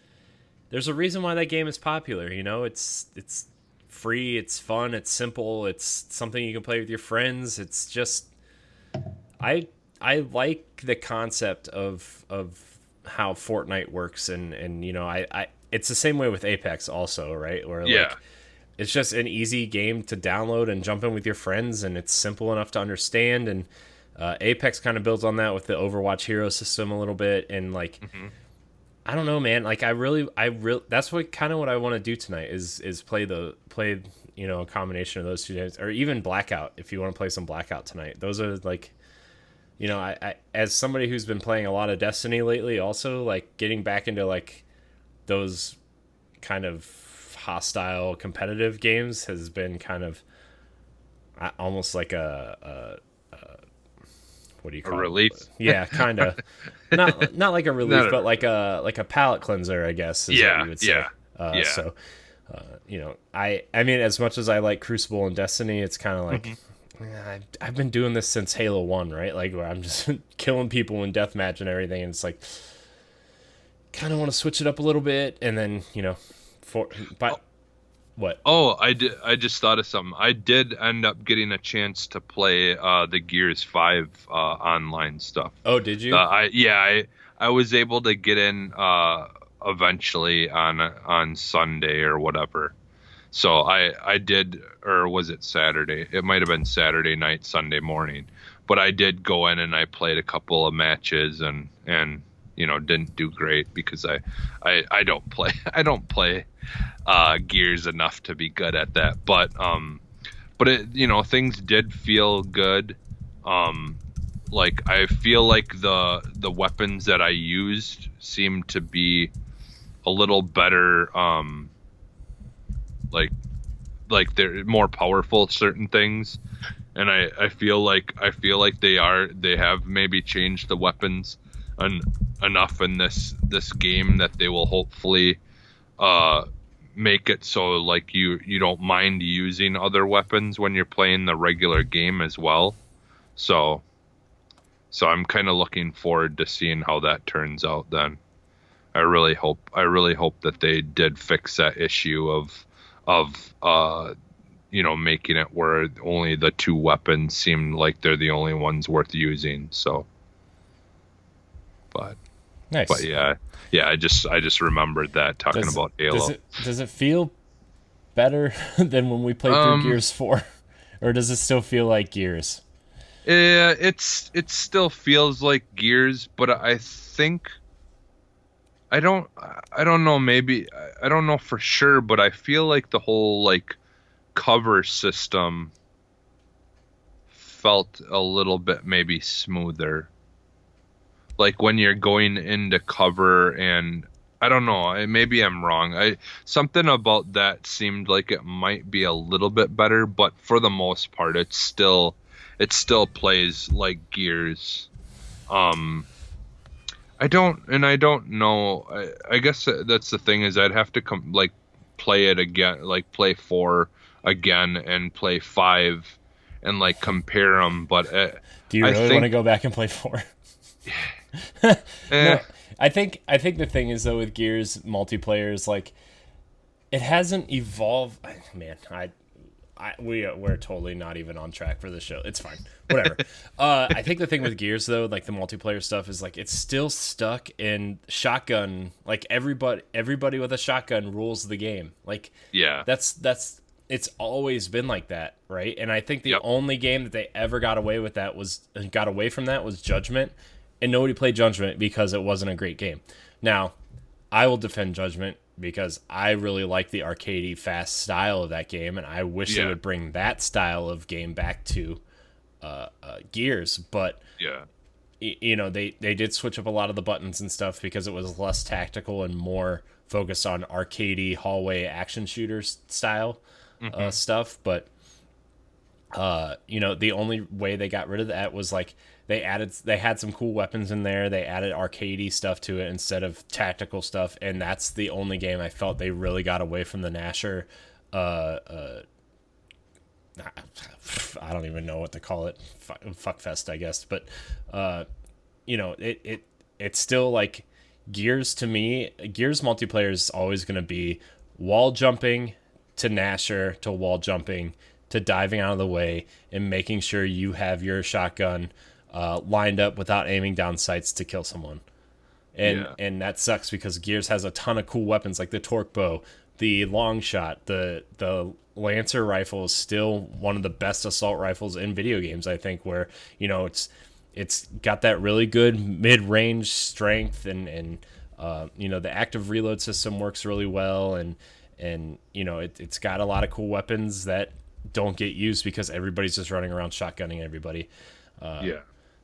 there's a reason why that game is popular. It's free, it's fun, it's simple, it's something you can play with your friends. It's just I I like the concept of how Fortnite works, and I it's the same way with Apex also, right? Where Yeah. like it's just an easy game to download and jump in with your friends, and it's simple enough to understand. And Apex kind of builds on that with the Overwatch hero system a little bit, and like Hmm. I don't know, man. Like I really that's what kind of what I want to do tonight is play a combination of those two games, or even Blackout if you want to play some Blackout tonight. Those are like I as somebody who's been playing a lot of Destiny lately, also like getting back into like those kind of hostile competitive games has been kind of almost like a what do you A call relief. it? Yeah, kind of. Not like a relief, Not a- but like a palate cleanser, I guess, is what you would say. yeah, yeah. So, I mean, as much as I like Crucible and Destiny, it's kind of like, I've been doing this since Halo 1, right? Like, where I'm just killing people in deathmatch and everything, and it's like, kind of want to switch it up a little bit, and then, but what? Oh, I just thought of something. I did end up getting a chance to play the Gears 5 online stuff. Oh, did you? I was able to get in eventually on Sunday or whatever. So I did, or was it Saturday? It might have been Saturday night, Sunday morning. But I did go in and I played a couple of matches and didn't do great because I don't play Gears enough to be good at that. But it, things did feel good. Like I feel like the weapons that I used seemed to be a little better. Like they're more powerful, certain things, and I feel like they have maybe changed the weapons enough in this game that they will hopefully make it so like you don't mind using other weapons when you're playing the regular game as well. So I'm kind of looking forward to seeing how that turns out then. I really hope that they did fix that issue of making it where only the two weapons seem like they're the only ones worth using. So Nice. But yeah, I just remembered that talking about Halo. Does it feel better than when we played through Gears 4, or does it still feel like Gears? Yeah, it still feels like Gears, but I think I don't know. Maybe I don't know for sure, but I feel like the whole like cover system felt a little bit maybe smoother. Like when you're going into cover, and I don't know, maybe I'm wrong. Something about that seemed like it might be a little bit better, but for the most part, it still plays like Gears. I don't know. I guess that's the thing, is I'd have to play it again, like play 4 again and play 5 and like compare them. But do you really want to go back and play 4? No, I think the thing is though with Gears multiplayer is like it hasn't evolved. Man, we're totally not even on track for the show. It's fine, whatever. I think the thing with Gears though, like the multiplayer stuff, is like it's still stuck in shotgun. Like everybody with a shotgun rules the game. Like that's it's always been like that, right? And I think the only game that they ever got away from that was Judgment. And nobody played Judgment because it wasn't a great game. Now, I will defend Judgment because I really like the arcadey fast style of that game, and I wish they would bring that style of game back to Gears. But they did switch up a lot of the buttons and stuff because it was less tactical and more focused on arcadey hallway action shooter style stuff. But the only way they got rid of that was like they had some cool weapons in there. They added arcadey stuff to it instead of tactical stuff, and that's the only game I felt they really got away from the Nasher. I don't even know what to call it. Fuckfest, I guess. But it's still like Gears to me. Gears multiplayer is always going to be wall jumping to Nasher to wall jumping to diving out of the way and making sure you have your shotgun lined up without aiming down sights to kill someone. And that sucks because Gears has a ton of cool weapons like the torque bow, the long shot, the Lancer rifle is still one of the best assault rifles in video games, I think, where it's got that really good mid-range strength and the active reload system works really well, and it's got a lot of cool weapons that don't get used because everybody's just running around shotgunning everybody.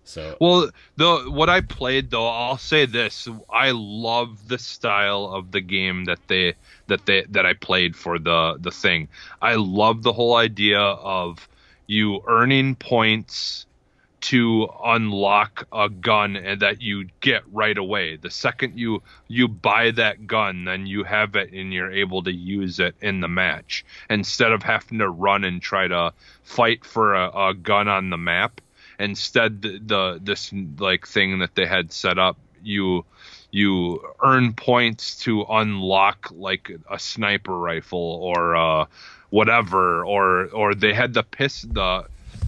So what I played though, I'll say this: I love the style of the game that I played for the thing. I love the whole idea of you earning points to unlock a gun and that you get right away. The second you buy that gun, then you have it and you're able to use it in the match instead of having to run and try to fight for a gun on the map. Instead, this like thing that they had set up, you earn points to unlock like a sniper rifle or whatever, or they had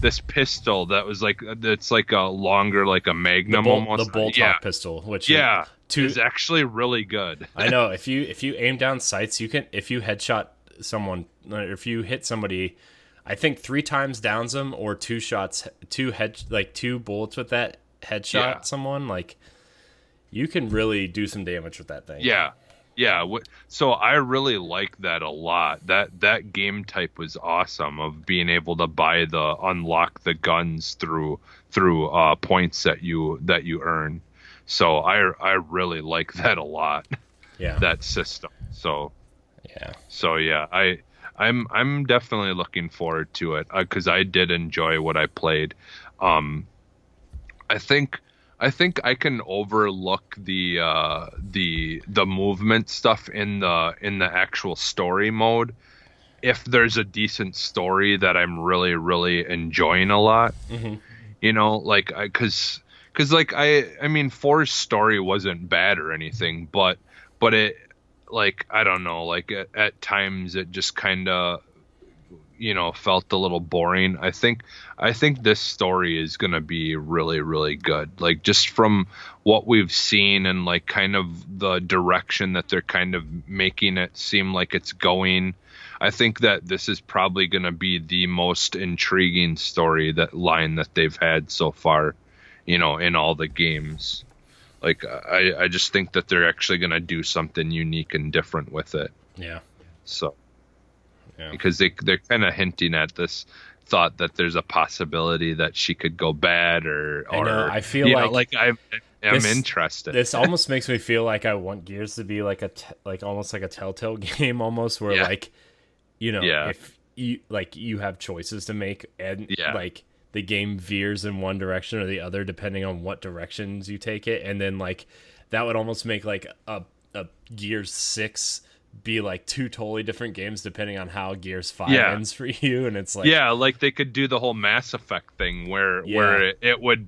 this pistol that was like, it's like a longer, like a Magnum almost. The bolt pistol, which is actually really good. I know if you aim down sights, you can, if you headshot someone, or if you hit somebody, I think 3 times downs them, or 2 shots, 2 bullets with that headshot someone, like you can really do some damage with that thing. Yeah, so I really like that a lot. That game type was awesome, of being able to unlock the guns through points that you earn. So I really like that a lot. Yeah, that system. So I'm definitely looking forward to it because I did enjoy what I played. I think I can overlook the movement stuff in the actual story mode if there's a decent story that I'm really, really enjoying a lot. Mm-hmm. You know, like because like I mean 4's story wasn't bad or anything, but it, like, I don't know, like at times it just kind of, you know, felt a little boring. I think this story is going to be really, really good. Like, just from what we've seen and like kind of the direction that they're kind of making it seem like it's going, I think that this is probably going to be the most intriguing line that they've had so far, you know, in all the games. Like, I just think that they're actually going to do something unique and different with it. Yeah. So. Yeah. Because they're kind of hinting at this thought that there's a possibility that she could go bad, or I feel like I'm interested. This almost makes me feel like I want Gears to be like almost like a Telltale game, almost, where like, you know, if you have choices to make, and like the game veers in one direction or the other depending on what directions you take it, and then like that would almost make like a Gears 6 be like 2 totally different games depending on how Gears 5 ends for you. And it's like, like they could do the whole Mass Effect thing where it would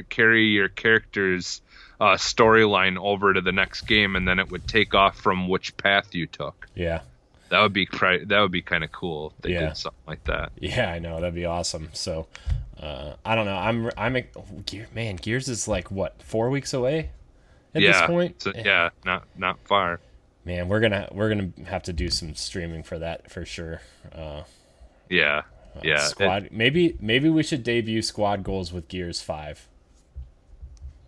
carry your character's storyline over to the next game, and then it would take off from which path you took. That would be kind of cool if they did something like that. I know, that'd be awesome. So I don't know, man, Gears is like what, 4 weeks away at this point. So, not far. Man, we're gonna have to do some streaming for that for sure. Squad. Maybe we should debut Squad Goals with Gears 5,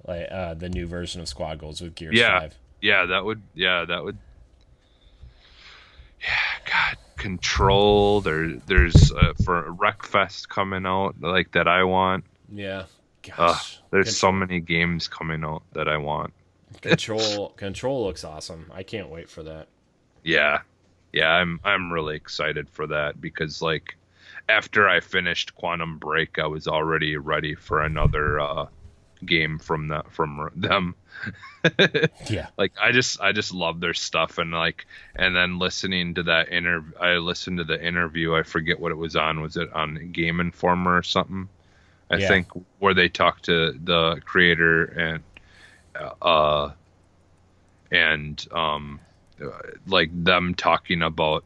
like the new version of Squad Goals with Gears 5. That would. God, Control. There's for Wreckfest coming out, like, that I want. Yeah. Gosh. There's so many games coming out that I want. Control looks awesome. I can't wait for that. I'm really excited for that, because like after I finished Quantum Break, I was already ready for another game from them. Like I just love their stuff, and then listening to that I listened to the interview. I forget what it was on. Was it on Game Informer or something? I think, where they talked to the creator and like them talking about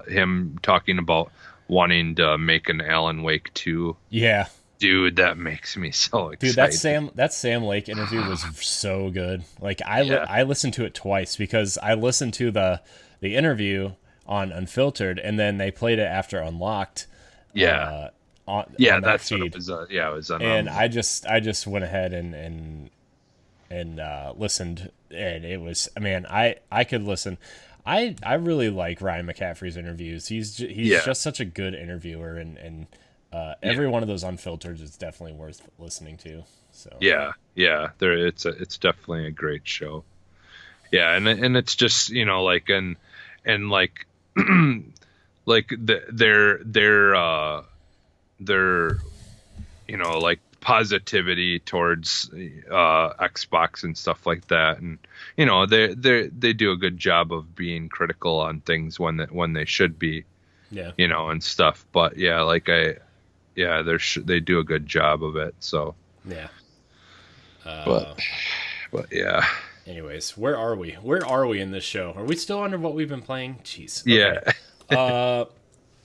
him talking about wanting to make an Alan Wake 2. Yeah. Dude, that makes me so excited. Dude, that Sam Lake interview was so good. Like I listened to it twice, because I listened to the interview on Unfiltered, and then they played it after Unlocked. On that's feed. What it was. It was on. And I just went ahead and listened, and it was, man, I could listen. I really like Ryan McCaffrey's interviews. He's just such a good interviewer, and every one of those Unfiltered is definitely worth listening to. So it's definitely a great show. And it's just, you know, like and like like their you know, like positivity towards Xbox and stuff like that, and they do a good job of being critical on things when they should be, Yeah. and stuff. But yeah, like they do a good job of it. So Yeah. But yeah. Anyways, where are we? Where are we in this show? Are we still under what we've been playing? Jeez. Yeah.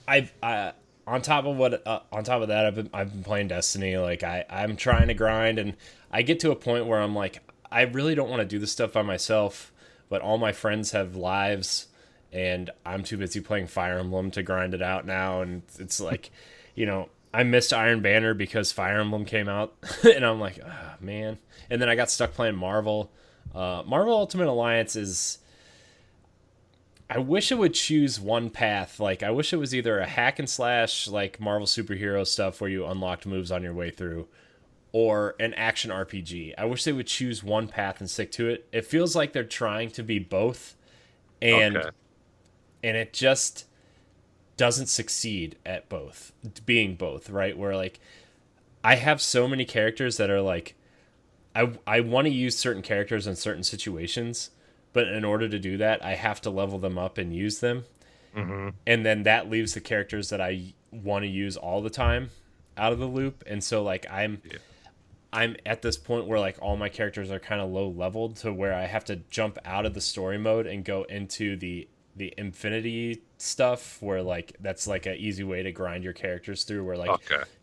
I on top of that, I've been playing Destiny. Like I'm trying to grind, and I get to a point where I'm like, I really don't want to do this stuff by myself, but all my friends have lives, and I'm too busy playing Fire Emblem to grind it out now. And it's like, I missed Iron Banner because Fire Emblem came out, and I'm like, oh, man. And then I got stuck playing Marvel. Marvel Ultimate Alliance is... I wish it would choose one path. Like, I wish it was either a hack and slash, like Marvel superhero stuff where you unlocked moves on your way through, or an action RPG. I wish they would choose one path and stick to it. It feels like they're trying to be both, and it just doesn't succeed at both, being both, right? Where, like, I have so many characters that are like, I want to use certain characters in certain situations, but in order to do that, I have to level them up and use them. Mm-hmm. And then that leaves the characters that I want to use all the time out of the loop. And so, like, I'm at this point where, like, all my characters are kind of low leveled to where I have to jump out of the story mode and go into the infinity stuff, where, like, that's like an easy way to grind your characters through, where, like,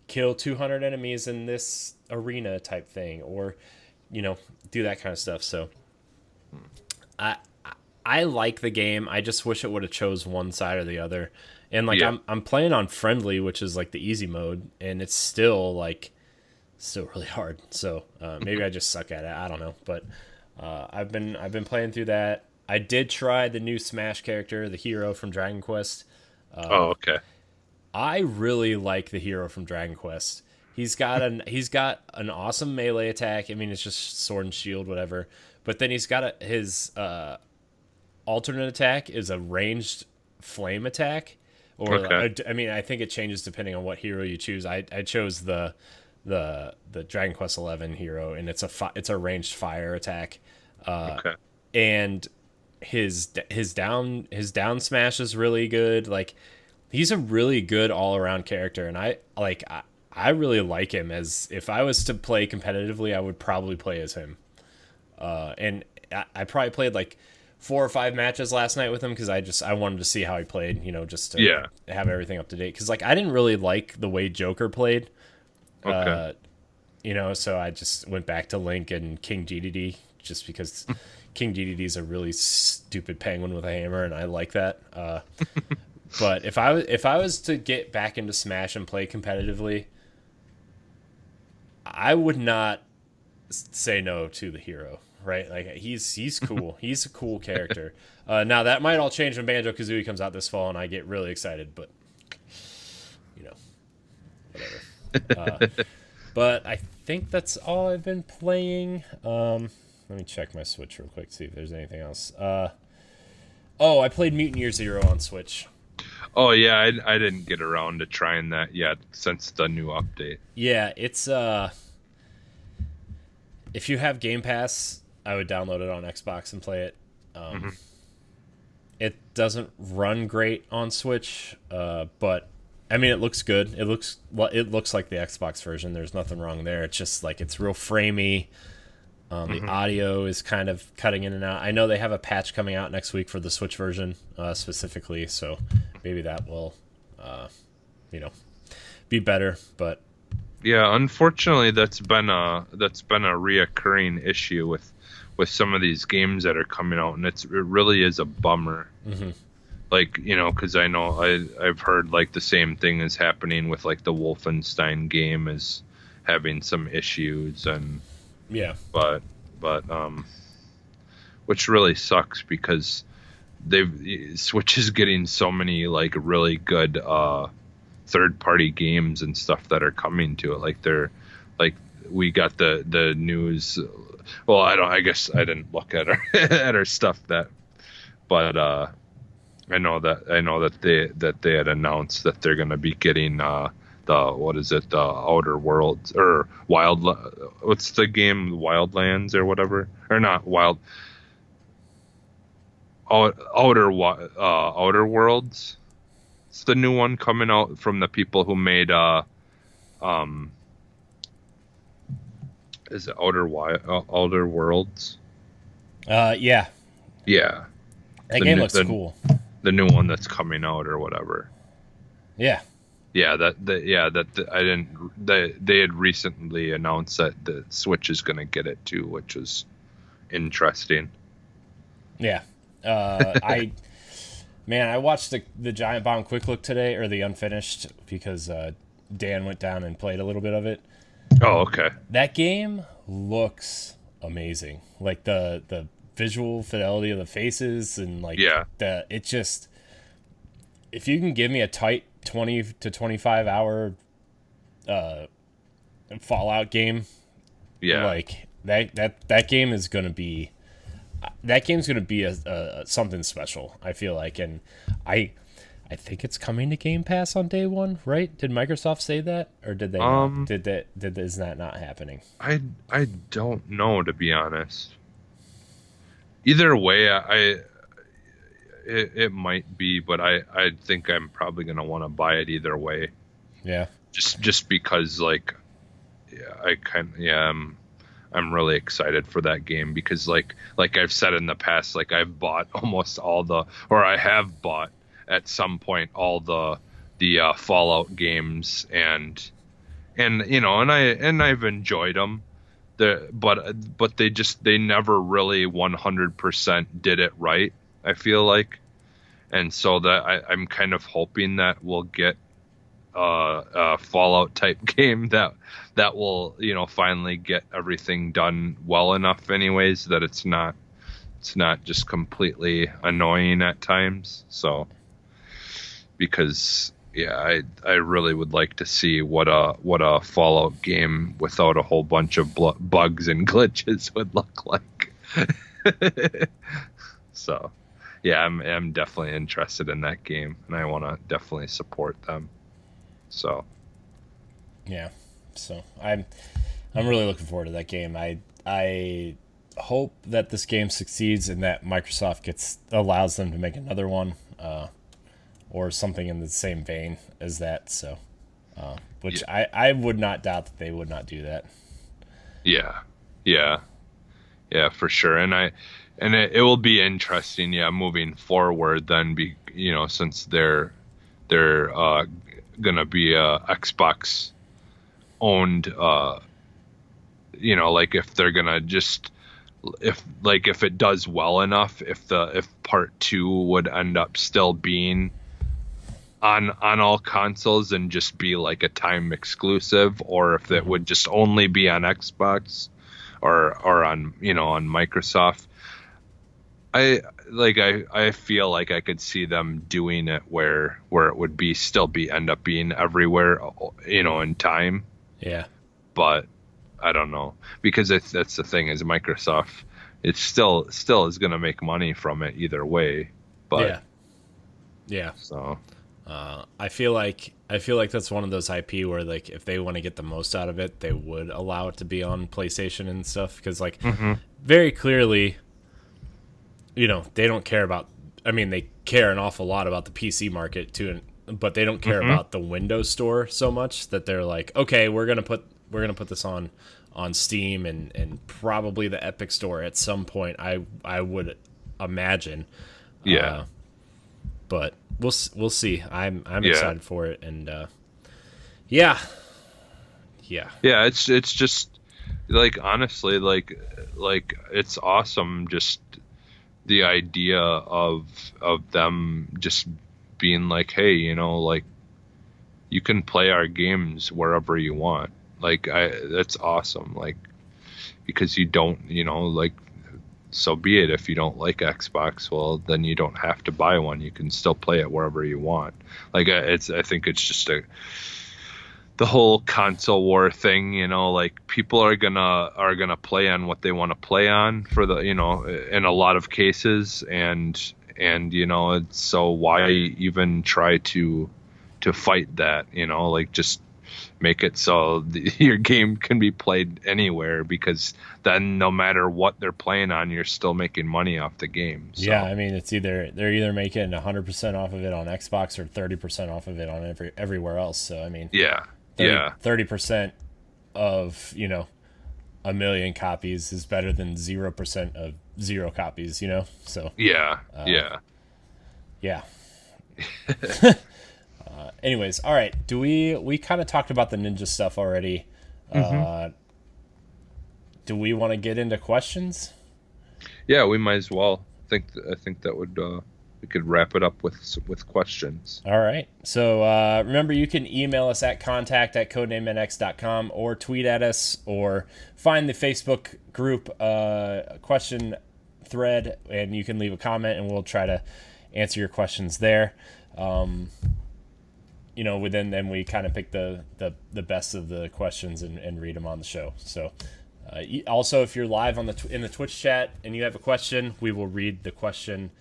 kill 200 enemies in this arena type thing, or, do that kind of stuff. So I like the game. I just wish it would have chose one side or the other. And, like, I'm playing on friendly, which is like the easy mode, and it's still really hard. So maybe I just suck at it. I don't know. But I've been playing through that. I did try the new Smash character, the hero from Dragon Quest. I really like the hero from Dragon Quest. He's got an awesome melee attack. I mean, it's just sword and shield, whatever. But then he's got his alternate attack is a ranged flame attack. Or I mean, I think it changes depending on what hero you choose. I chose the Dragon Quest 11 hero, and it's a ranged fire attack. And his down smash is really good. Like, he's a really good all around character, and I really like him. As if I was to play competitively, I would probably play as him. And I probably played like 4 or 5 matches last night with him because I wanted to see how he played, just to have everything up to date. Because, like, I didn't really like the way Joker played. So I just went back to Link and King Dedede just because King Dedede is a really stupid penguin with a hammer, and I like that. But if I was to get back into Smash and play competitively, I would not say no to the hero, right? Like, he's cool. He's a cool character. Now that might all change when Banjo-Kazooie comes out this fall, and I get really excited, but whatever. But I think that's all I've been playing. Let me check my Switch real quick, see if there's anything else. I played Mutant Year Zero on Switch. Oh yeah, I didn't get around to trying that yet since the new update. Yeah, it's if you have Game Pass, I would download it on Xbox and play it. It doesn't run great on Switch, but I mean, it looks good. It looks like the Xbox version. There's nothing wrong there. It's just like it's real framey. The audio is kind of cutting in and out. I know they have a patch coming out next week for the Switch version specifically, so maybe that will, be better. But yeah, unfortunately, that's been a reoccurring issue with some of these games that are coming out, and it really is a bummer. Like, because I know I've heard like the same thing is happening with like the Wolfenstein game is having some issues, and but which really sucks because Switch is getting so many like really good third party games and stuff that are coming to it. Like we got the news. Well, I guess I didn't look at our stuff but I know that they had announced that they're going to be getting the what is it, the Outer Worlds or what's the game, Wildlands or whatever, or not Wild Outer Worlds. It's the new one coming out from the people who made um is it Outer Worlds? Yeah, Yeah, that the game new, looks cool. the new one that's coming out or whatever. Yeah, Yeah, I didn't. They had recently announced that the Switch is going to get it too, which was interesting. yeah. I watched the Giant Bomb Quick Look today, or the unfinished, because Dan went down and played a little bit of it. Oh, okay. That game looks amazing. Like the visual fidelity of the faces, and like it just, if you can give me a tight 20 to 25 hour Fallout game, like that game is gonna be a something special, I feel like. And I think it's coming to Game Pass on day one, right? Did Microsoft say that, or did they not? Is that not happening? I don't know, to be honest. Either way, it might be, but I think I'm probably gonna want to buy it either way. Yeah. Just because, like, I'm really excited for that game because, like I've said in the past, like I've bought almost I have bought at some point all the Fallout games, and I've enjoyed them. But they never really 100% did it right, I feel like. And so that I'm kind of hoping that we'll get a Fallout type game that will, finally get everything done well enough anyways, that it's not just completely annoying at times. So, because I really would like to see what a Fallout game without a whole bunch of bugs and glitches would look like. So, yeah, I'm definitely interested in that game, and I want to definitely support them. So, yeah, so I'm really looking forward to that game. I hope that this game succeeds and that Microsoft allows them to make another one, or something in the same vein as that. So, which I would not doubt that they would not do that. Yeah, for sure. And it will be interesting, moving forward. Then since they're gonna be a Xbox owned, like if they're gonna if it does well enough, if part 2 would end up still being on all consoles and just be like a time exclusive, or if it would just only be on Xbox or on on Microsoft. I feel like I could see them doing it where it would end up being everywhere, in time. Yeah. But I don't know, because that's the thing, is Microsoft, it's still is going to make money from it either way. But yeah. So I feel like that's one of those IP where, like, if they want to get the most out of it, they would allow it to be on PlayStation and stuff, because like very clearly, they don't care about. I mean, they care an awful lot about the PC market too, but they don't care about the Windows Store so much that they're like, okay, we're gonna put this on Steam and probably the Epic Store at some point. I would imagine. Yeah. But we'll see. I'm excited for it, and yeah. It's just, like, honestly, like it's awesome. Just the idea of them just being like, hey, like, you can play our games wherever you want. Like, that's awesome. Like, because you don't, like, so be it. If you don't like Xbox, well, then you don't have to buy one. You can still play it wherever you want. Like, I think it's just the whole console war thing, like, people are gonna play on what they want to play on for the, in a lot of cases, and so why even try to fight that, like, just make it so your game can be played anywhere, because then no matter what they're playing on, you're still making money off the game. So. Yeah, I mean, it's they're either making 100% off of it on Xbox or 30% off of it on everywhere else. So I mean, Yeah, 30% of, you know, a million copies is better than 0% of zero copies, you know? So yeah. yeah. Anyways, all right. We kind of talked about the ninja stuff already. Do we want to get into questions? Yeah, we might as well. I think that would we could wrap it up with questions. All right. So remember, you can email us at contact@codenamenx.com or tweet at us or find the Facebook group question thread, and you can leave a comment, and we'll try to answer your questions there. You know, within then we kind of pick the best of the questions and read them on the show. So also, if you're live on in the Twitch chat and you have a question, we will read the question.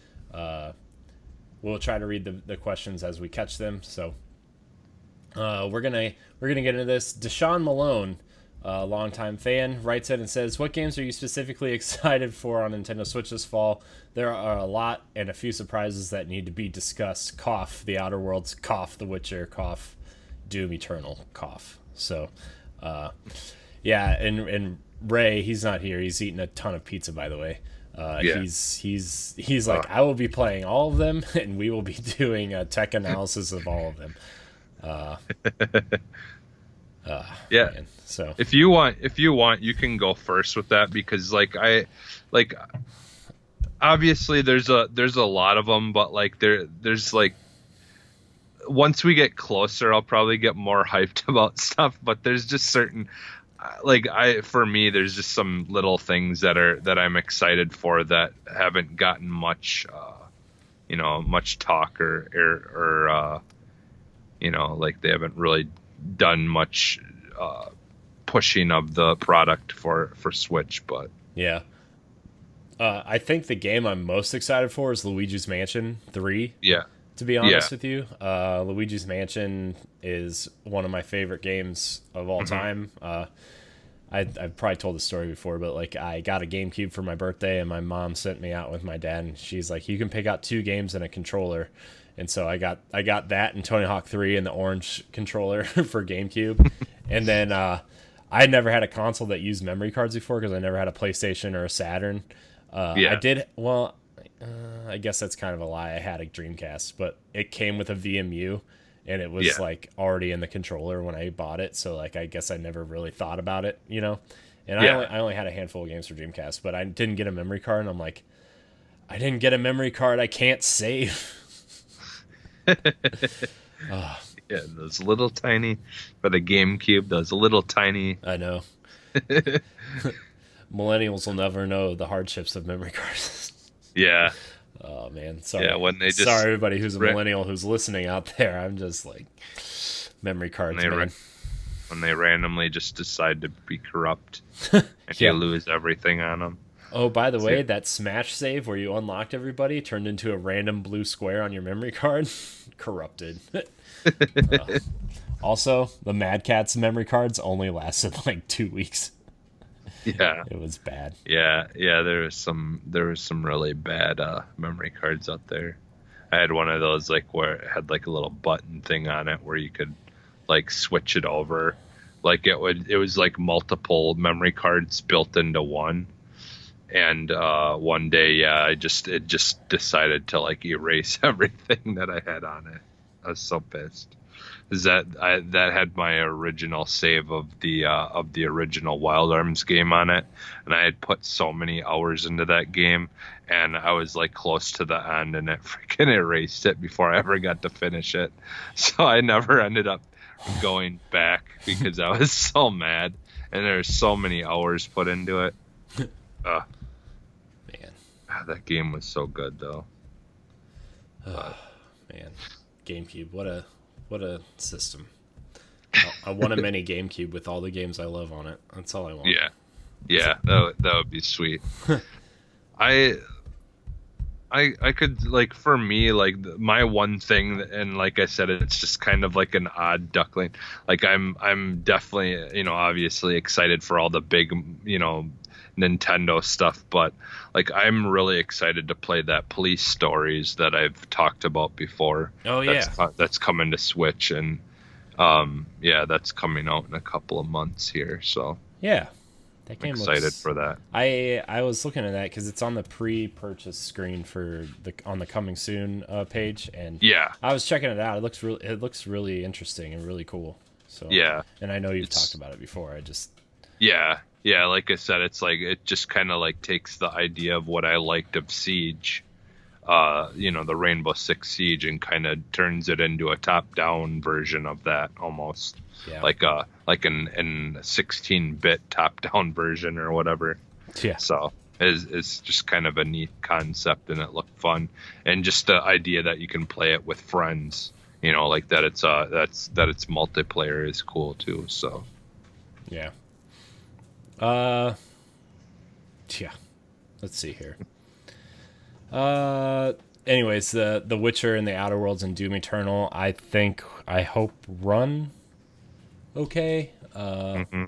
We'll try to read the questions as we catch them. So we're gonna get into this. Deshaun Malone, a longtime fan, writes in and says, "What games are you specifically excited for on Nintendo Switch this fall? There are a lot and a few surprises that need to be discussed. Cough, The Outer Worlds. Cough, The Witcher. Cough, Doom Eternal. Cough." So, yeah, and Ray, he's not here. He's eating a ton of pizza, by the way. Yeah. He's like, I will be playing all of them, and we will be doing a tech analysis of all of them. Yeah. Man, so if you want, you can go first with that, because obviously there's a lot of them, but like there's like, once we get closer, I'll probably get more hyped about stuff. But there's just certain, for me, there's just some little things that I'm excited for that haven't gotten much, much talk or like they haven't really done much pushing of the product for Switch. But yeah, I think the game I'm most excited for is Luigi's Mansion 3. Yeah. To be honest with you, Luigi's Mansion is one of my favorite games of all time. I've probably told the story before, but like I got a GameCube for my birthday, and my mom sent me out with my dad, and she's like, "You can pick out 2 games and a controller." And so I got that and Tony Hawk 3 and the orange controller for GameCube. And then I had never had a console that used memory cards before, because I never had a PlayStation or a Saturn. I did, well, I guess that's kind of a lie. I had a Dreamcast, but it came with a VMU, and it was like already in the controller when I bought it. So like, I guess I never really thought about it, you know? And I only had a handful of games for Dreamcast, but I didn't get a memory card. And I'm like, I didn't get a memory card. I can't save. Yeah, those little tiny, for the GameCube, those little tiny. I know. Millennials will never know the hardships of memory cards. Yeah. Oh man, sorry. Yeah, when they just sorry everybody who's a millennial who's listening out there. I'm just like, memory cards, man. When they randomly just decide to be corrupt and you lose everything on them. Oh, by the way, that Smash save where you unlocked everybody turned into a random blue square on your memory card. Corrupted. Also, the Mad Catz memory cards only lasted like 2 weeks. Yeah, it was bad. Yeah. There was some really bad memory cards out there. I had one of those like where it had like a little button thing on it where you could like switch it over. Like it was like multiple memory cards built into one. And one day, it just decided to like erase everything that I had on it. I was so pissed. That had my original save of the original Wild Arms game on it, and I had put so many hours into that game, and I was like close to the end, and it freaking erased it before I ever got to finish it. So I never ended up going back because I was so mad, and there's so many hours put into it. Man, that game was so good though. Man, GameCube, what a system. I want a mini GameCube with all the games I love on it. That's all I want. Yeah, that would be sweet. I I could like for me like my one thing, and like I said, it's just kind of like an odd duckling. Like I'm definitely obviously excited for all the big Nintendo stuff, but like I'm really excited to play that Police Stories that I've talked about before. Oh yeah, That's coming to Switch, and yeah, that's coming out in a couple of months here, so yeah. That I'm game excited looks. for that. I was looking at that because it's on the pre-purchase screen for the on the coming soon page, and Yeah, I was checking it out. It looks really interesting and really cool. So, yeah. and I know you've talked It's about it before. I just Yeah, yeah. Like I said, it's like it just kind of like takes the idea of what I liked of Siege, the Rainbow Six Siege, and kind of turns it into a top-down version of that almost, yeah, like an 16-bit top-down version or whatever. yeah, So it's just kind of a neat concept, and it looked fun, and just the idea that you can play it with friends, like that that it's multiplayer is cool too. So yeah. Uh, yeah. Let's see here. Anyways, the Witcher and the Outer Worlds and Doom Eternal, I hope run okay. hmm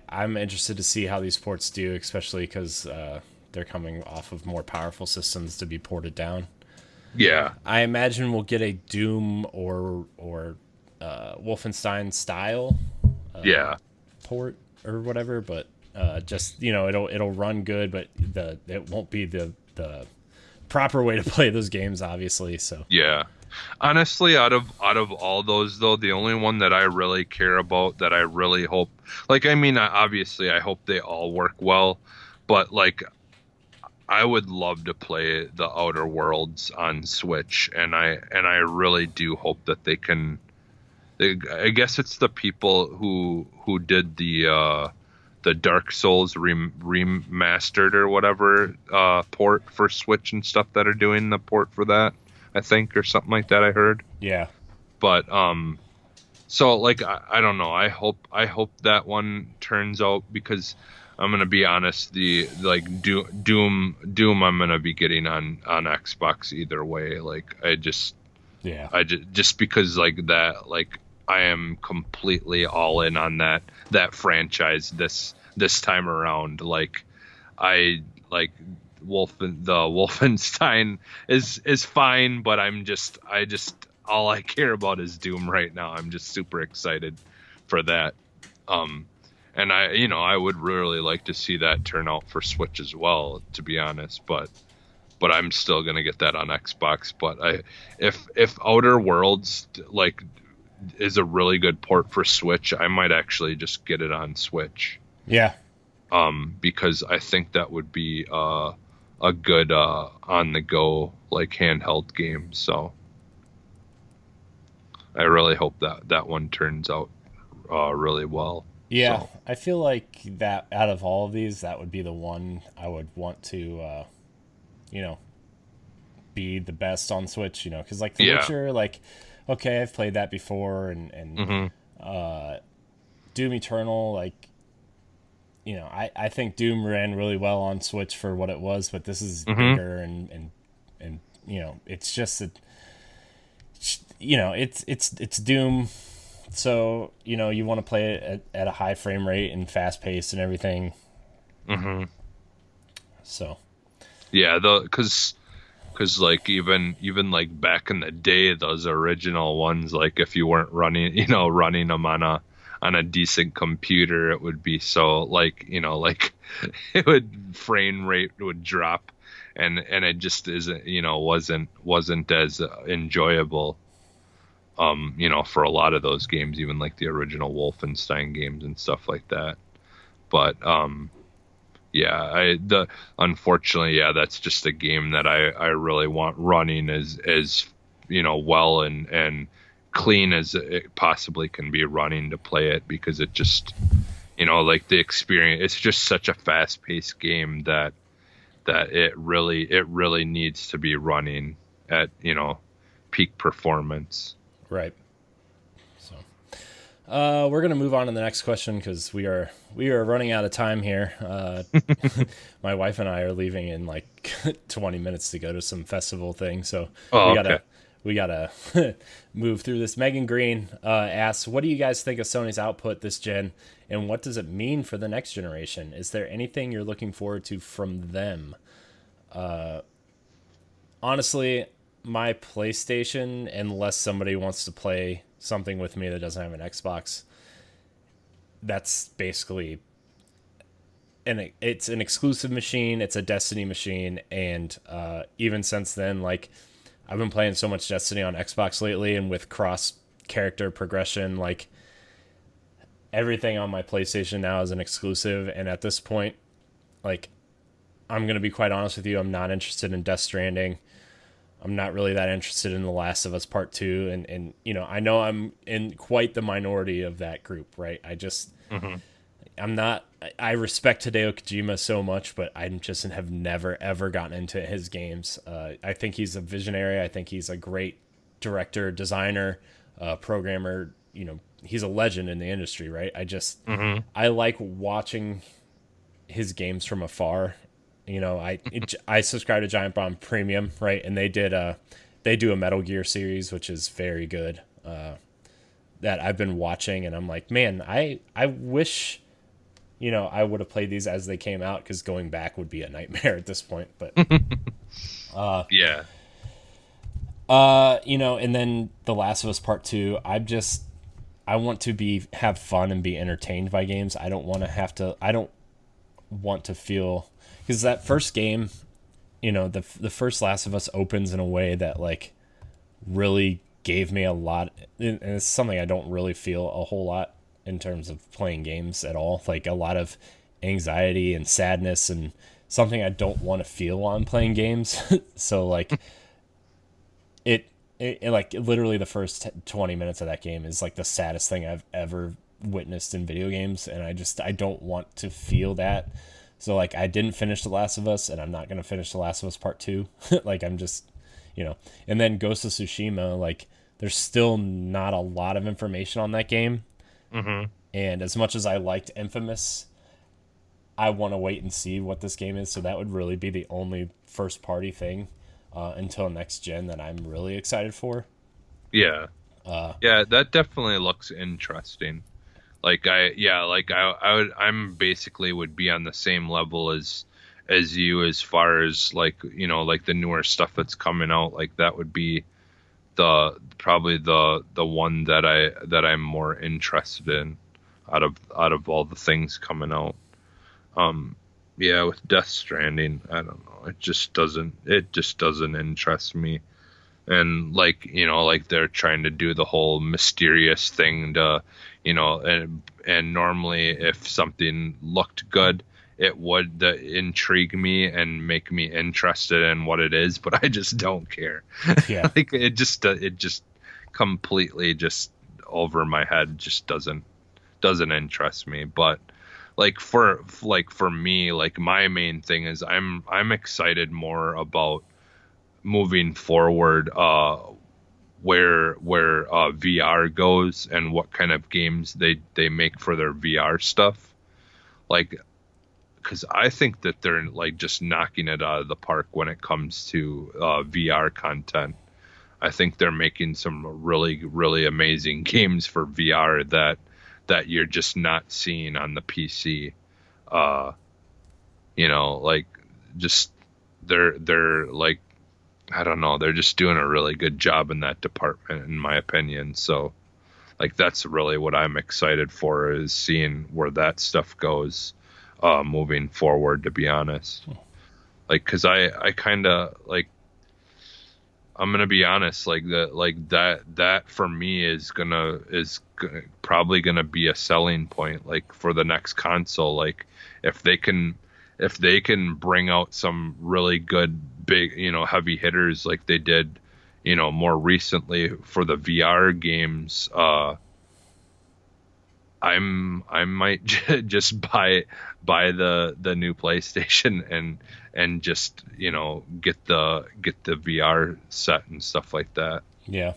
I'm interested to see how these ports do, especially because they're coming off of more powerful systems to be ported down. yeah, I imagine we'll get a Doom or Wolfenstein style yeah. port or whatever, but just it'll run good, but it won't be the proper way to play those games, obviously. So Yeah. Honestly, out of all those though, the only one that I really care about that I really hope, like I mean, obviously I hope they all work well, but like I would love to play the Outer Worlds on Switch, and I really do hope that they can. I guess it's the people who did the Dark Souls remastered or whatever port for Switch and stuff that are doing the port for that, I think, or something like that I heard. yeah, But so like I don't know. I hope that one turns out, because I'm gonna be honest, the like Doom I'm gonna be getting on Xbox either way. Like yeah, just because like that, like I am completely all in on that franchise this time around. Like I like the Wolfenstein is fine, but I just all I care about is Doom right now. I'm just super excited for that. And I would really like to see that turn out for Switch as well, to be honest, but I'm still gonna get that on Xbox. But if Outer Worlds like is a really good port for Switch, I might actually just get it on Switch. yeah, Because I think that would be a good on the go like handheld game. So I really hope that one turns out really well. yeah. So I feel like that out of all of these, that would be the one I would want to, you know, be the best on Switch. Because like The yeah. Witcher, like okay, I've played that before, and hmm Doom Eternal, like I think Doom ran really well on Switch for what it was, but this is hmm bigger and it's just that it's Doom, so you want to play it at a high frame rate and fast pace and everything. hmm So Yeah, because like even like back in the day, those original ones, like if you weren't running them on a decent computer, it would be so like like it would frame rate would drop, and it just isn't wasn't as enjoyable for a lot of those games, even like the original Wolfenstein games and stuff like that. But yeah, unfortunately, yeah, that's just a game that I really want running as well and clean as it possibly can be running to play it, because it just like the experience, it's just such a fast paced game that it really needs to be running at peak performance. right. So We're gonna move on to the next question because we are running out of time here. My wife and I are leaving in like 20 minutes to go to some festival thing, so we Oh, okay. gotta we gotta move through this. Megan Green asks, "What do you guys think of Sony's output this gen, and what does it mean for the next generation? Is there anything you're looking forward to from them?" Honestly, my PlayStation, unless somebody wants to play something with me that doesn't have an Xbox, that's basically it's an exclusive machine. It's a Destiny machine, and even since then, like I've been playing so much Destiny on Xbox lately, and with cross character progression, like everything on my PlayStation now is an exclusive. And at this point, like I'm gonna be quite honest with you, I'm not interested in Death Stranding. I'm not really that interested in The Last of Us Part 2. And I know I'm in quite the minority of that group, right? Hmm. I'm not, I respect Hideo Kojima so much, but I just have never, ever gotten into his games. I think he's a visionary. I think he's a great director, designer, programmer. He's a legend in the industry, right? Hmm. I like watching his games from afar. I subscribe to Giant Bomb Premium, right? And they do a Metal Gear series, which is very good. That I've been watching, and I'm like, man, I wish, I would have played these as they came out, because going back would be a nightmare at this point. But Yeah. and then The Last of Us Part 2, I want to have fun and be entertained by games. I don't want to feel, because that first game, the first Last of Us opens in a way that like really gave me a lot, and it's something I don't really feel a whole lot in terms of playing games at all. Like a lot of anxiety and sadness, and something I don't want to feel while I'm playing games. So like it like literally the first 20 minutes of that game is like the saddest thing I've ever witnessed in video games, and I don't want to feel that. So like I didn't finish The Last of Us, and I'm not going to finish The Last of Us Part 2. Like I'm just, and then Ghost of Tsushima, like there's still not a lot of information on that game. Hmm. And as much as I liked Infamous, I want to wait and see what this game is. So that would really be the only first party thing until next gen that I'm really excited for. Yeah. Uh, Yeah, that definitely looks interesting. I'm basically would be on the same level as you, as far as like, like the newer stuff that's coming out. Like that would be probably the one that I'm more interested in out of all the things coming out. Yeah, with Death Stranding, I don't know. It just doesn't interest me. And like they're trying to do the whole mysterious thing to, and normally if something looked good, it would intrigue me and make me interested in what it is, but I just don't care. yeah. Like it just completely just over my head, just doesn't interest me. But for me, like my main thing is I'm excited more about moving forward, where VR goes and what kind of games they make for their VR stuff. Like, because I think that they're like just knocking it out of the park when it comes to VR content. I think they're making some really, really amazing games for VR that you're just not seeing on the PC. Uh, like just they're like, I don't know, they're just doing a really good job in that department, in my opinion. So like that's really what I'm excited for, is seeing where that stuff goes moving forward, to be honest. Like, because I kind of like, I'm gonna be honest, that for me probably gonna be a selling point, like for the next console. Like if they can bring out some really good big, heavy hitters like they did, more recently for the VR games, I might just buy the new PlayStation and just get the VR set and stuff like that. Yeah.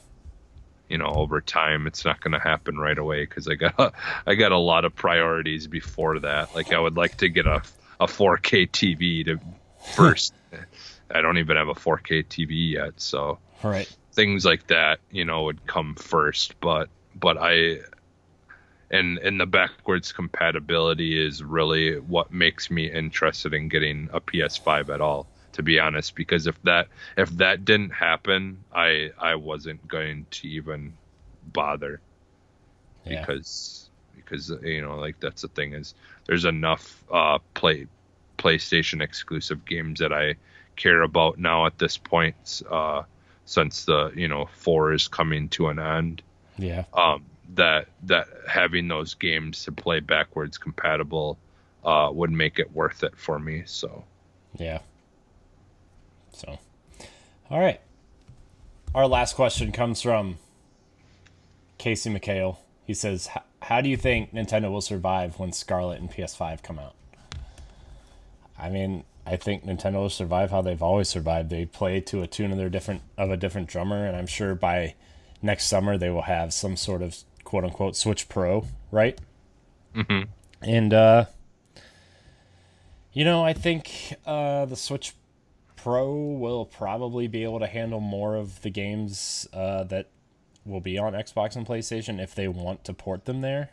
over time. It's not going to happen right away because I got a lot of priorities before that. Like I would like to get a 4K TV to first. I don't even have a 4K TV yet, so Right. things like that, would come first. But and the backwards compatibility is really what makes me interested in getting a PS5 at all, to be honest, because if that didn't happen, I wasn't going to even bother. Yeah. Because like that's the thing, is there's enough PlayStation exclusive games that I care about now at this point, since the 4 is coming to an end. Yeah. That having those games to play backwards compatible would make it worth it for me. So Yeah. So, all right. Our last question comes from Casey McHale. He says, how do you think Nintendo will survive when Scarlet and PS5 come out? I mean, I think Nintendo will survive how they've always survived. They play to a tune of a different drummer, and I'm sure by next summer they will have some sort of quote unquote Switch Pro, right? Mm-hmm. And I think the Switch Pro will probably be able to handle more of the games that will be on Xbox and PlayStation if they want to port them there.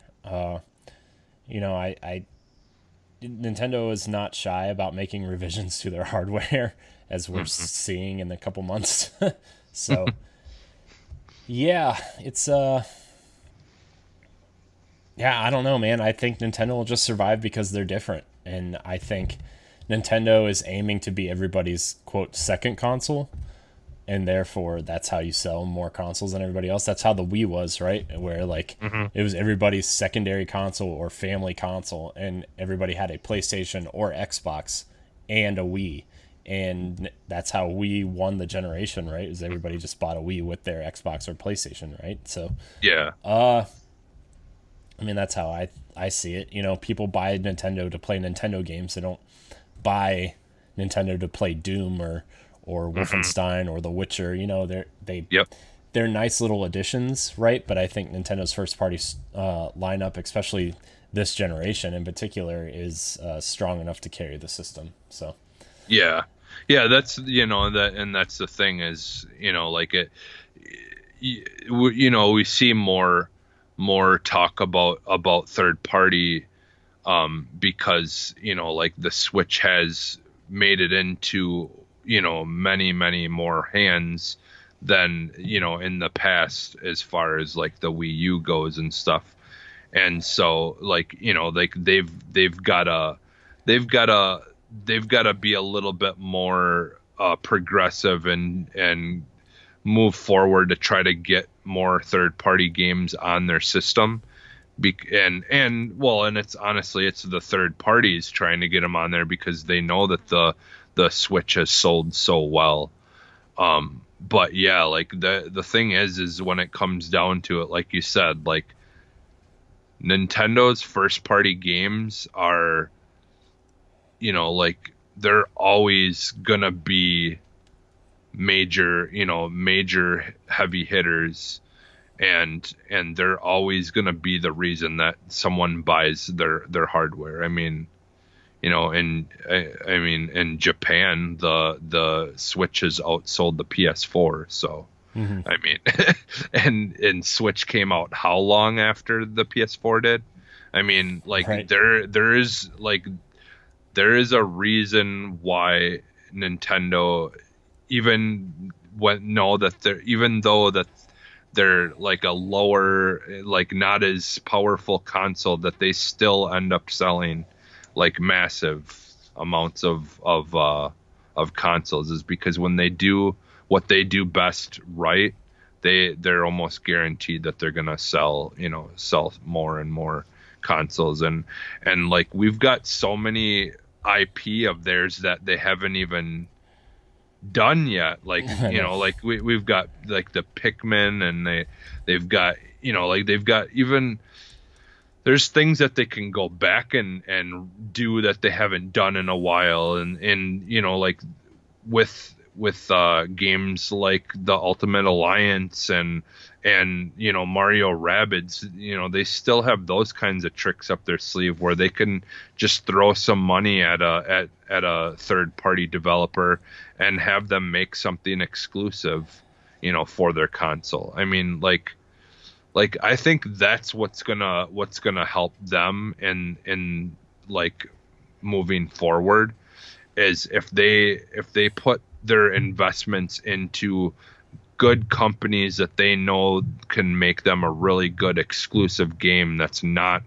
Nintendo is not shy about making revisions to their hardware, as we're seeing in a couple months. So, yeah, it's I don't know, man. I think Nintendo will just survive because they're different, and I think Nintendo is aiming to be everybody's quote second console, and therefore that's how you sell more consoles than everybody else. That's how the Wii was, right? Where it was everybody's secondary console or family console, and everybody had a PlayStation or Xbox and a Wii, and that's how Wii won the generation, right? Is everybody just bought a Wii with their Xbox or PlayStation, right? So yeah, I mean, that's how I see it. People buy Nintendo to play Nintendo games. They don't buy Nintendo to play Doom or Wolfenstein or The Witcher. They're nice little additions, right? But I think Nintendo's first party lineup, especially this generation in particular, is strong enough to carry the system. So yeah, that's and that's the thing is like it. We see more talk about third party because like the Switch has made it into many more hands than in the past, as far as like the Wii U goes and stuff. And so like they've got to be a little bit more progressive and move forward to try to get more third party games on their system. And it's honestly, it's the third parties trying to get them on there because they know that the Switch has sold so well. But yeah, like the thing is when it comes down to it, like you said, like Nintendo's first party games are, like they're always gonna be major heavy hitters, and they're always gonna be the reason that someone buys their hardware. I mean, in Japan, the Switch has outsold the PS4. So, I mean, and Switch came out how long after the PS4 did? I mean, like right. there is a reason why Nintendo, even though that they're like a lower, like not as powerful console, that they still end up selling like massive amounts of consoles, is because when they do what they do best right, they're almost guaranteed that they're gonna sell more and more consoles. And like we've got so many IP of theirs that they haven't even done yet, like like we've got like the Pikmin, and they've got even there's things that they can go back and do that they haven't done in a while, and like with games like the Ultimate Alliance and and Mario Rabbids, they still have those kinds of tricks up their sleeve where they can just throw some money at a third party developer and have them make something exclusive, for their console. I mean, like I think that's what's gonna help them in like moving forward, is if they put their investments into good companies that they know can make them a really good exclusive game that's not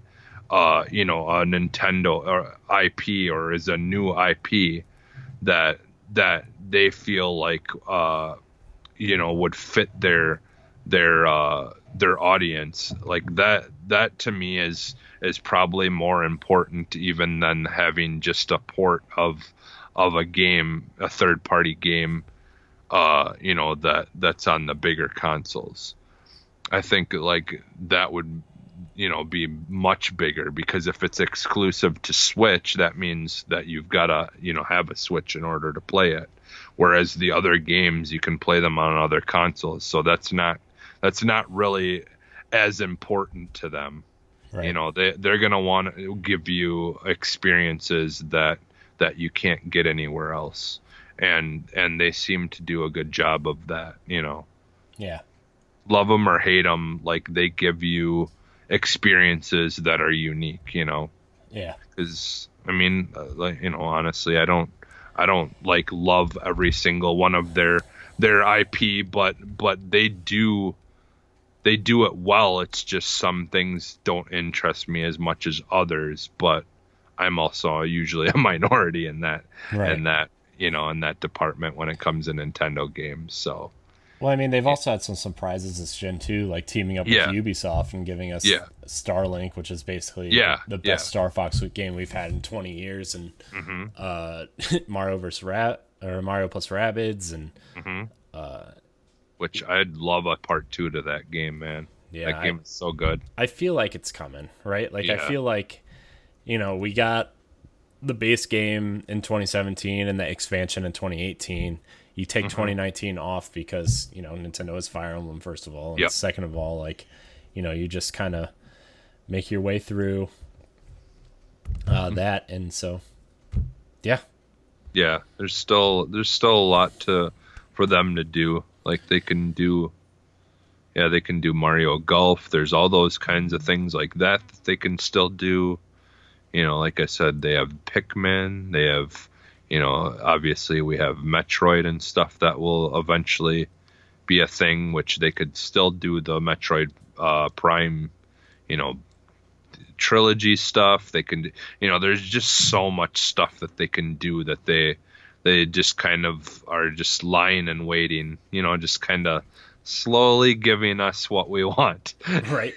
a Nintendo or IP, or is a new IP that they feel like would fit their audience. Like that to me is probably more important even than having just a port of a game, a third party game, that's on the bigger consoles. I think like that would, be much bigger, because if it's exclusive to Switch, that means that you've got to, have a Switch in order to play it. Whereas the other games, you can play them on other consoles. So that's not really as important to them. Right. They're going to want to give you experiences that you can't get anywhere else. And they seem to do a good job of that, Yeah. Love them or hate them, like they give you experiences that are unique, Yeah. because I mean, honestly, I don't like love every single one of their IP, but they do it well. It's just some things don't interest me as much as others, but I'm also usually a minority in that, Right. in that department when it comes to Nintendo games. So, Well, I mean, they've also had some surprises this gen too, like teaming up with Ubisoft and giving us Starlink, which is basically the best Star Fox game we've had in 20 years, and Mario Mario plus Rabbids, and which I'd love a part 2 to that game, man. Yeah, that game is so good. I feel like it's coming, right? Like I feel like, we got the base game in 2017 and the expansion in 2018. You take 2019 off because, Nintendo is Fire Emblem, first of all. And second of all, like, you just kind of make your way through that. And so, yeah. Yeah, there's still a lot for them to do. Like they can do Mario Golf. There's all those kinds of things like that they can still do. Like I said, they have Pikmin, they have, obviously we have Metroid and stuff that will eventually be a thing, which they could still do the Metroid Prime, trilogy stuff. They can, there's just so much stuff that they can do that they just kind of are just lying and waiting, just kind of slowly giving us what we want. Right.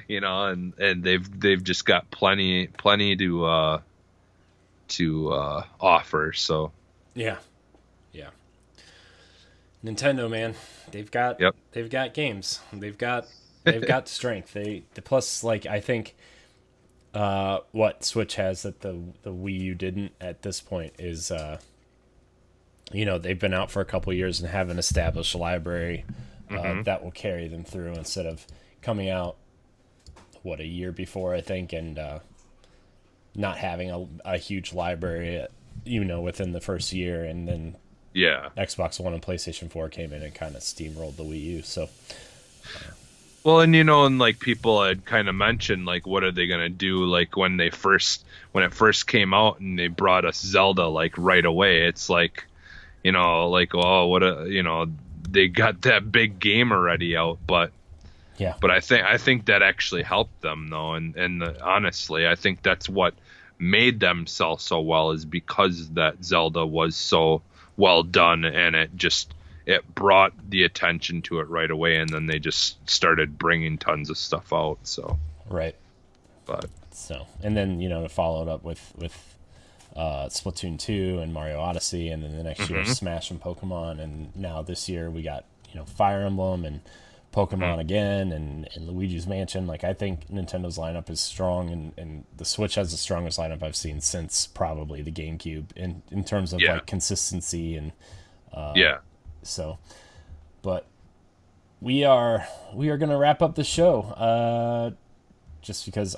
And they've just got plenty to offer. So yeah. Nintendo, man, they've got games. They've got strength. They plus, like, I think what Switch has that the Wii U didn't at this point is they've been out for a couple years and have an established library that will carry them through, instead of coming out a year before, I think, and not having a huge library within the first year, and then Xbox One and PlayStation 4 came in and kind of steamrolled the Wii U. So well, and like people had kind of mentioned, like, what are they gonna do? Like when it first came out and they brought us Zelda like right away, it's like, they got that big game already out, but I think that actually helped them though, and honestly, I think that's what made them sell so well, is because that Zelda was so well done, and it brought the attention to it right away, and then they just started bringing tons of stuff out. So right, but so, and then to follow it up with Splatoon 2 and Mario Odyssey, and then the next year Smash and Pokemon, and now this year we got Fire Emblem and Pokemon again, and Luigi's Mansion. Like, I think Nintendo's lineup is strong, and the Switch has the strongest lineup I've seen since probably the GameCube in terms of like consistency and so, but we are gonna wrap up the show. Just because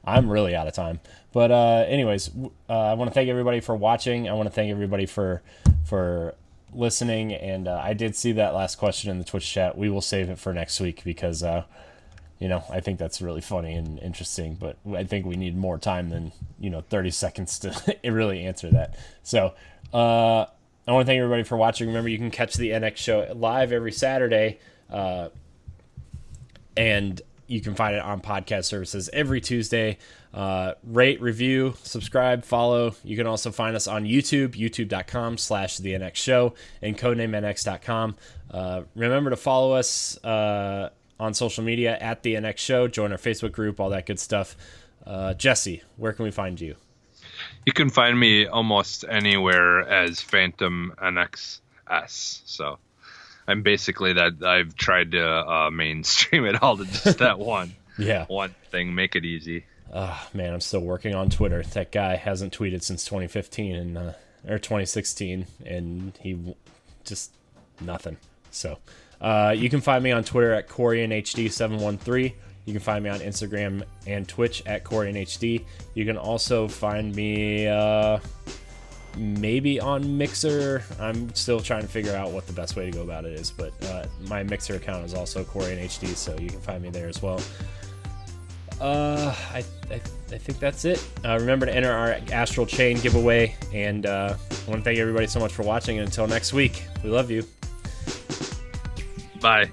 I'm really out of time. But anyways, I want to thank everybody for watching. I want to thank everybody for listening. And I did see that last question in the Twitch chat. We will save it for next week because I think that's really funny and interesting. But I think we need more time than 30 seconds to really answer that. So I want to thank everybody for watching. Remember, you can catch the NX show live every Saturday, and you can find it on podcast services every Tuesday. Rate, review, subscribe, follow. You can also find us on YouTube, youtube.com/The NX Show, and codenamenx.com. Remember to follow us on social media at The NX Show. Join our Facebook group, all that good stuff. Jesse, where can we find you? You can find me almost anywhere as Phantom NXS. So I'm basically that. I've tried to mainstream it all to just that one thing, make it easy. Man, I'm still working on Twitter. That guy hasn't tweeted since 2015 or 2016, and he just nothing. So you can find me on Twitter at CorianHD713. You can find me on Instagram and Twitch at CorianHD. You can also find me maybe on Mixer. I'm still trying to figure out what the best way to go about it is, but my Mixer account is also CorianHD, so you can find me there as well. I think that's it. Remember to enter our Astral Chain giveaway, and I want to thank everybody so much for watching, and until next week, we love you. Bye.